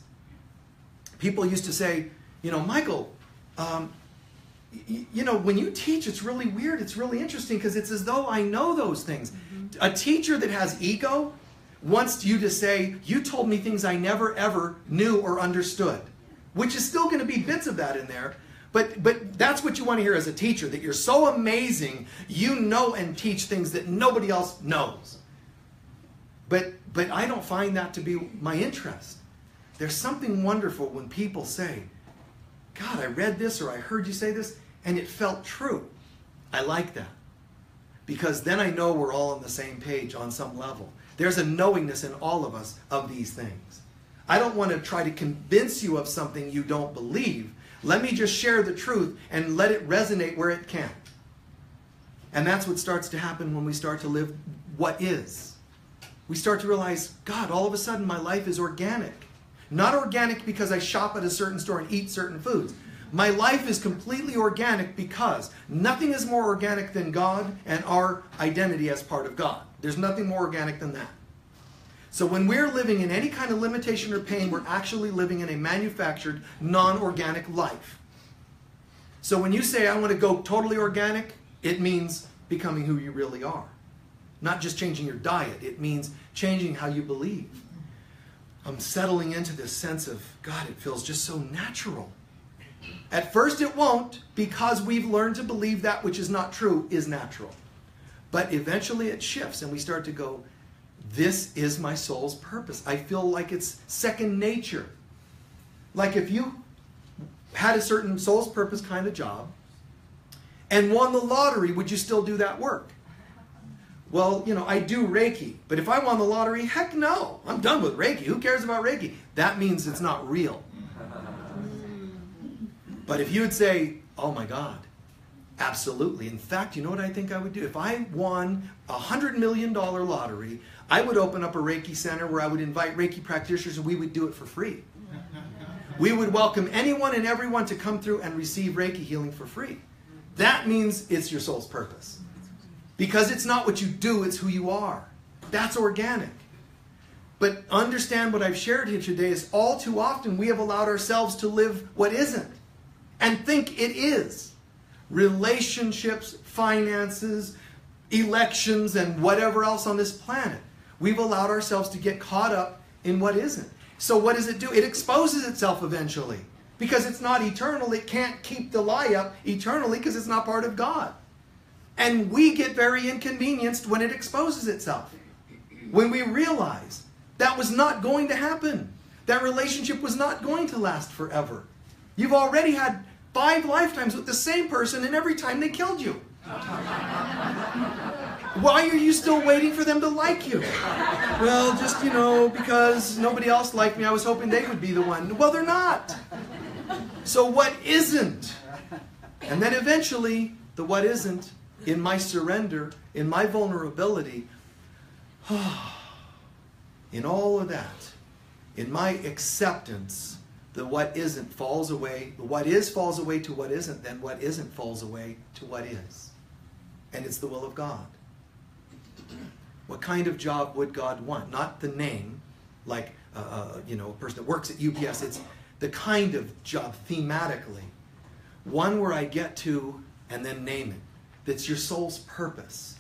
People used to say, Michael, when you teach, it's really weird. It's really interesting because it's as though I know those things. A teacher that has ego wants you to say, you told me things I never ever knew or understood, which is still going to be bits of that in there. But that's what you want to hear as a teacher, that you're so amazing, you know and teach things that nobody else knows. But I don't find that to be my interest. There's something wonderful when people say, God, I read this or I heard you say this, and it felt true. I like that. Because then I know we're all on the same page on some level. There's a knowingness in all of us of these things. I don't want to try to convince you of something you don't believe. Let me just share the truth and let it resonate where it can. And that's what starts to happen when we start to live what is. We start to realize, God, all of a sudden my life is organic. Not organic because I shop at a certain store and eat certain foods. My life is completely organic because nothing is more organic than God and our identity as part of God. There's nothing more organic than that. So when we're living in any kind of limitation or pain, we're actually living in a manufactured, non-organic life. So when you say, I want to go totally organic, it means becoming who you really are. Not just changing your diet. It means changing how you believe. I'm settling into this sense of, God, it feels just so natural. At first it won't, because we've learned to believe that which is not true is natural. But eventually it shifts and we start to go, this is my soul's purpose. I feel like it's second nature. Like if you had a certain soul's purpose kind of job and won the lottery, would you still do that work? Well, you know, I do Reiki, but if I won the lottery, heck no. I'm done with Reiki. Who cares about Reiki? That means it's not real. But if you would say, oh my God, absolutely. In fact, you know what I think I would do? If I won a $100 million lottery, I would open up a Reiki center where I would invite Reiki practitioners and we would do it for free. We would welcome anyone and everyone to come through and receive Reiki healing for free. That means it's your soul's purpose. Because it's not what you do, it's who you are. That's organic. But understand what I've shared here today is all too often we have allowed ourselves to live what isn't and think it is. Relationships, finances, elections, and whatever else on this planet. We've allowed ourselves to get caught up in what isn't. So what does it do? It exposes itself eventually. Because it's not eternal, it can't keep the lie up eternally because it's not part of God. And we get very inconvenienced when it exposes itself. When we realize that was not going to happen. That relationship was not going to last forever. You've already had 5 lifetimes with the same person and every time they killed you. Why are you still waiting for them to like you? Well, just, because nobody else liked me, I was hoping they would be the one. Well, they're not. So what isn't? And then eventually, the what isn't, in my surrender, in my vulnerability, in all of that, in my acceptance, the what isn't falls away. The what is falls away to what isn't, then what isn't falls away to what is. And it's the will of God. What kind of job would God want? Not the name, like a person that works at UPS. It's the kind of job thematically. One where I get to and then name it. That's your soul's purpose.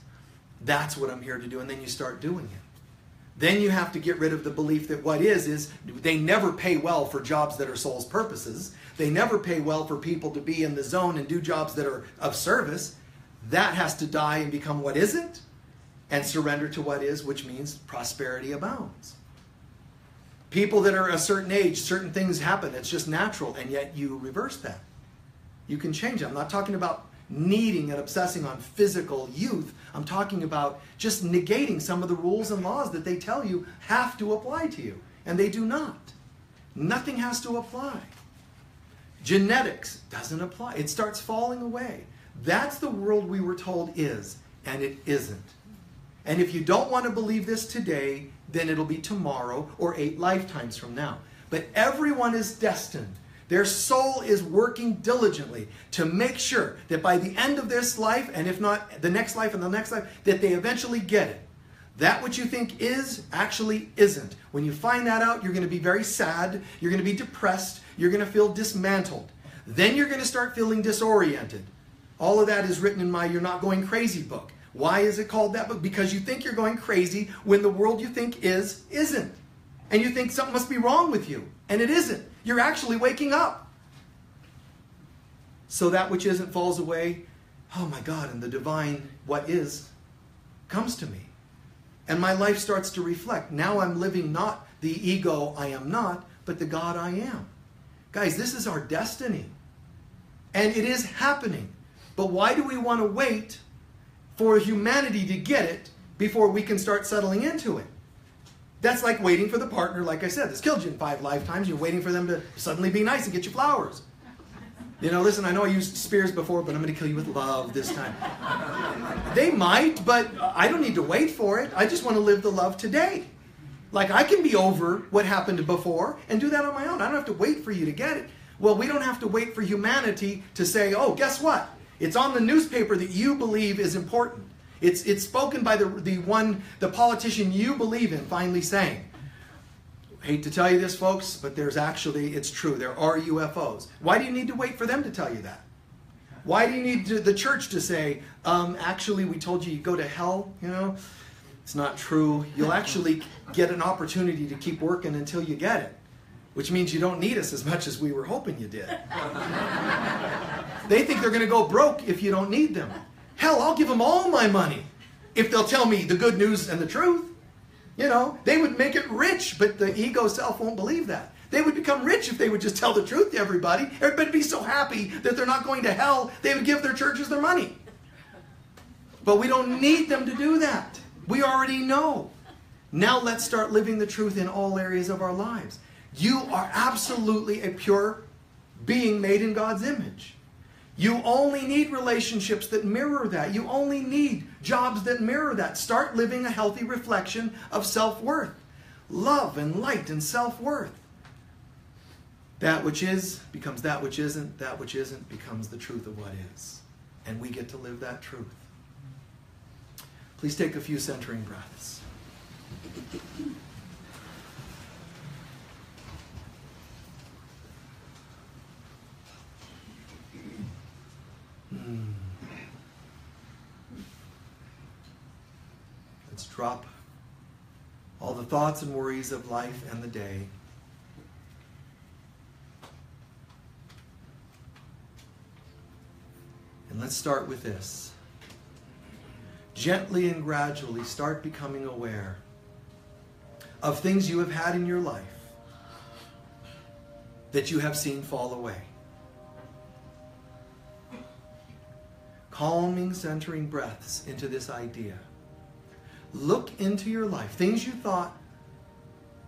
That's what I'm here to do. And then you start doing it. Then you have to get rid of the belief that what is they never pay well for jobs that are soul's purposes. They never pay well for people to be in the zone and do jobs that are of service. That has to die and become what isn't and surrender to what is, which means prosperity abounds. People that are a certain age, certain things happen. It's just natural, and yet you reverse that. You can change it. I'm not talking about needing and obsessing on physical youth. I'm talking about just negating some of the rules and laws that they tell you have to apply to you. And they do not. Nothing has to apply. Genetics doesn't apply. It starts falling away. That's the world we were told is, and it isn't. And if you don't want to believe this today, then it'll be tomorrow or 8 lifetimes from now. But everyone is destined. Their soul is working diligently to make sure that by the end of this life, and if not the next life and the next life, that they eventually get it. That which you think is actually isn't. When you find that out, you're going to be very sad. You're going to be depressed. You're going to feel dismantled. Then you're going to start feeling disoriented. All of that is written in my You're Not Going Crazy book. Why is it called that book? Because you think you're going crazy when the world you think is, isn't. And you think something must be wrong with you. And it isn't. You're actually waking up. So that which isn't falls away. Oh my God, and the divine what is comes to me. And my life starts to reflect. Now I'm living not the ego I am not, but the God I am. Guys, this is our destiny. And it is happening. But why do we want to wait for humanity to get it before we can start settling into it? That's like waiting for the partner, like I said, that's killed you in 5 lifetimes. You're waiting for them to suddenly be nice and get you flowers. You know, listen, I know I used spears before, but I'm going to kill you with love this time. They might, but I don't need to wait for it. I just want to live the love today. Like, I can be over what happened before and do that on my own. I don't have to wait for you to get it. Well, we don't have to wait for humanity to say, oh, guess what? It's on the newspaper that you believe is important. It's spoken by the politician you believe in finally saying, hate to tell you this, folks, but it's true. There are UFOs. Why do you need to wait for them to tell you that? Why do you need the church to say, actually, we told you go to hell, you know? It's not true. You'll actually get an opportunity to keep working until you get it, which means you don't need us as much as we were hoping you did. They think they're going to go broke if you don't need them. Hell, I'll give them all my money if they'll tell me the good news and the truth. You know, they would make it rich, but the ego self won't believe that. They would become rich if they would just tell the truth to everybody. Everybody would be so happy that they're not going to hell, they would give their churches their money. But we don't need them to do that. We already know. Now let's start living the truth in all areas of our lives. You are absolutely a pure being made in God's image. You only need relationships that mirror that. You only need jobs that mirror that. Start living a healthy reflection of self-worth. Love and light and self-worth. That which is becomes that which isn't. That which isn't becomes the truth of what is. And we get to live that truth. Please take a few centering breaths. Let's drop all the thoughts and worries of life and the day. And let's start with this. Gently and gradually start becoming aware of things you have had in your life that you have seen fall away. Calming, centering breaths into this idea. Look into your life. Things you thought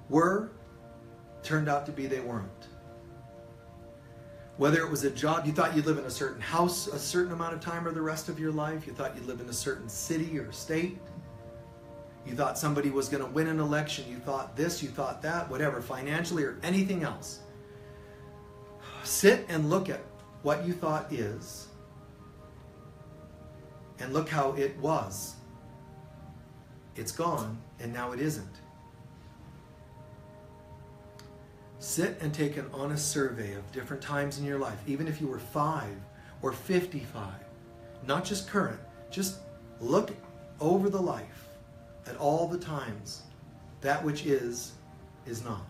were, turned out to be they weren't. Whether it was a job, you thought you'd live in a certain house a certain amount of time or the rest of your life. You thought you'd live in a certain city or state. You thought somebody was going to win an election. You thought this, you thought that, whatever, financially or anything else. Sit and look at what you thought is and look how it was. It's gone and now it isn't. Sit and take an honest survey of different times in your life, even if you were 5 or 55, not just current, just look over the life at all the times that which is not.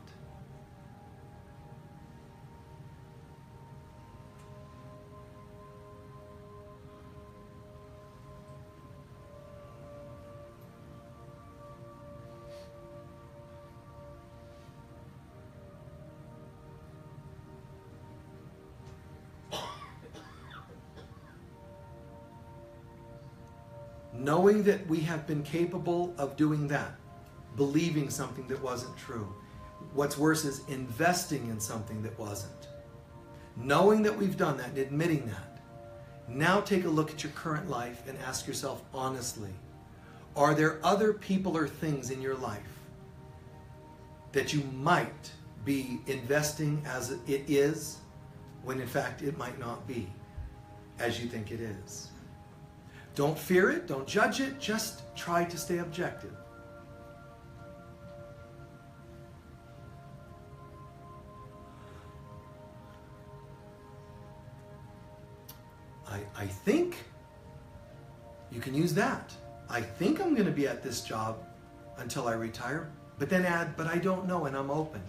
Knowing that we have been capable of doing that, believing something that wasn't true. What's worse is investing in something that wasn't. Knowing that we've done that and admitting that. Now take a look at your current life and ask yourself honestly, are there other people or things in your life that you might be investing as it is, when in fact it might not be as you think it is? Don't fear it, don't judge it, just try to stay objective. I think you can use that. I think I'm going to be at this job until I retire, but then add, but I don't know and I'm open.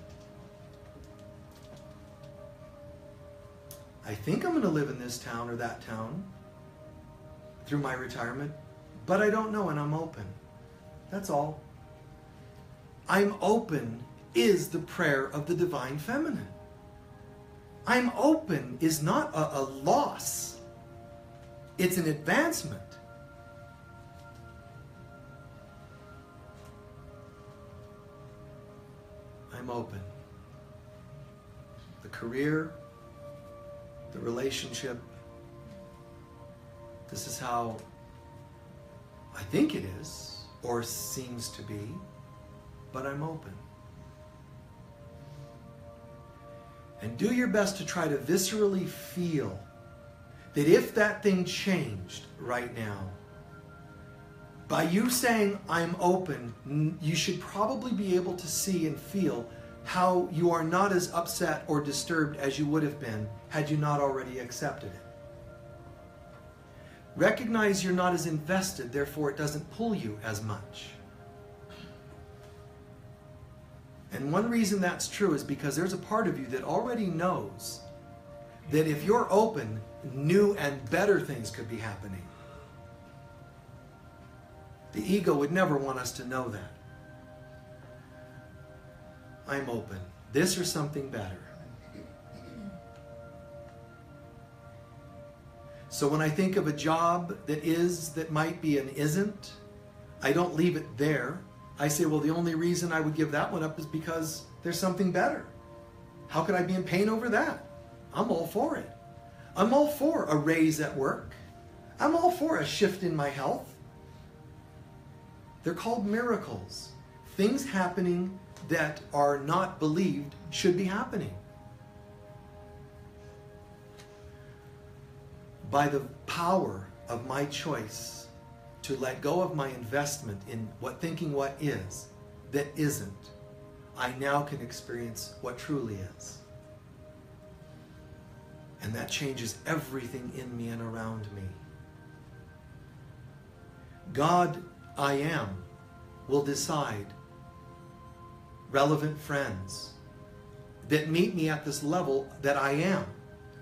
I think I'm going to live in this town or that town through my retirement, but I don't know, and I'm open. That's all. I'm open is the prayer of the divine feminine. I'm open is not a loss. It's an advancement. I'm open. The career, the relationship, this is how I think it is, or seems to be, but I'm open. And do your best to try to viscerally feel that if that thing changed right now, by you saying, I'm open, you should probably be able to see and feel how you are not as upset or disturbed as you would have been had you not already accepted it. Recognize you're not as invested, therefore it doesn't pull you as much. And one reason that's true is because there's a part of you that already knows that if you're open, new and better things could be happening. The ego would never want us to know that. I'm open. This or something better. So when I think of a job that might be an isn't, I don't leave it there. I say, well, the only reason I would give that one up is because there's something better. How could I be in pain over that? I'm all for it. I'm all for a raise at work. I'm all for a shift in my health. They're called miracles. Things happening that are not believed should be happening. By the power of my choice to let go of my investment in thinking what is that isn't, I now can experience what truly is. And that changes everything in me and around me. God, I am, will decide relevant friends that meet me at this level that I am,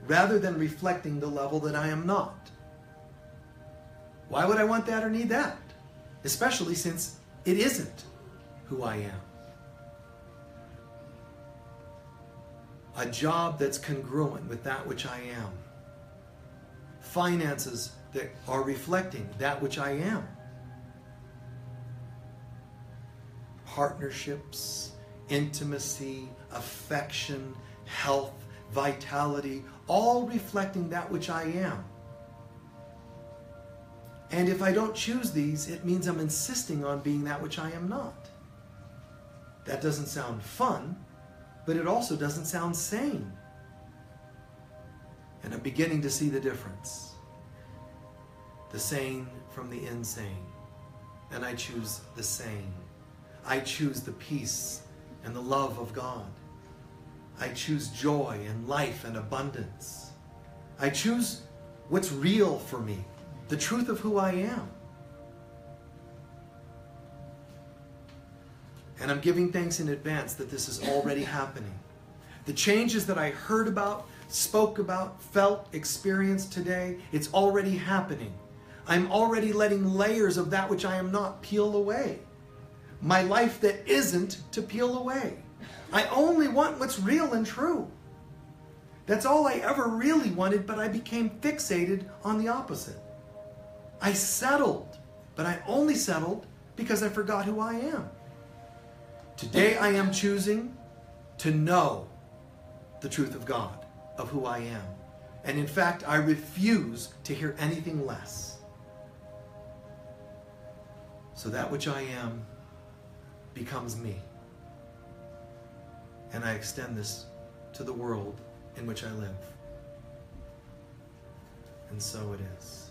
rather than reflecting the level that I am not. Why would I want that or need that? Especially since it isn't who I am. A job that's congruent with that which I am. Finances that are reflecting that which I am. Partnerships, intimacy, affection, health, vitality, all reflecting that which I am. And if I don't choose these, it means I'm insisting on being that which I am not. That doesn't sound fun, but it also doesn't sound sane. And I'm beginning to see the difference. The sane from the insane. And I choose the sane. I choose the peace and the love of God. I choose joy and life and abundance. I choose what's real for me, the truth of who I am. And I'm giving thanks in advance that this is already happening. The changes that I heard about, spoke about, felt, experienced today, it's already happening. I'm already letting layers of that which I am not peel away. My life that isn't to peel away. I only want what's real and true. That's all I ever really wanted, but I became fixated on the opposite. I settled, but I only settled because I forgot who I am. Today I am choosing to know the truth of God, of who I am. And in fact, I refuse to hear anything less. So that which I am becomes me. And I extend this to the world in which I live. And so it is.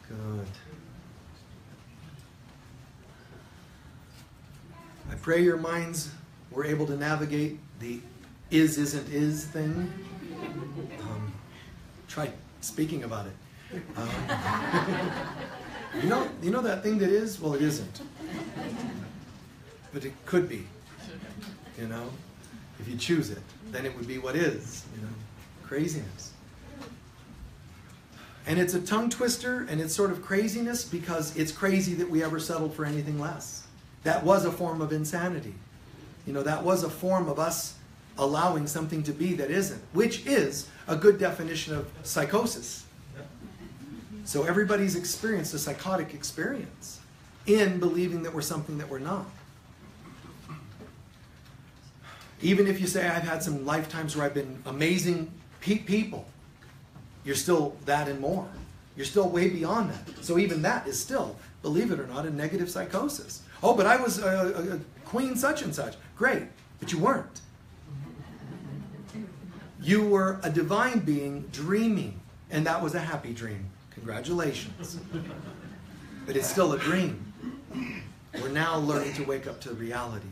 Good. I pray your minds were able to navigate the is, isn't, is thing. Try speaking about it. You know that thing that is? Well, it isn't. but it could be, you know, if you choose it, then it would be what is, you know, craziness. And it's a tongue twister, and it's sort of craziness because it's crazy that we ever settled for anything less. That was a form of insanity. You know, that was a form of us allowing something to be that isn't, which is a good definition of psychosis. So everybody's experienced a psychotic experience in believing that we're something that we're not. Even if you say, I've had some lifetimes where I've been amazing people, you're still that and more. You're still way beyond that. So even that is still, believe it or not, a negative psychosis. Oh, but I was a queen such and such. Great, but you weren't. You were a divine being dreaming, and that was a happy dream. Congratulations. But it's still a dream. We're now learning to wake up to reality.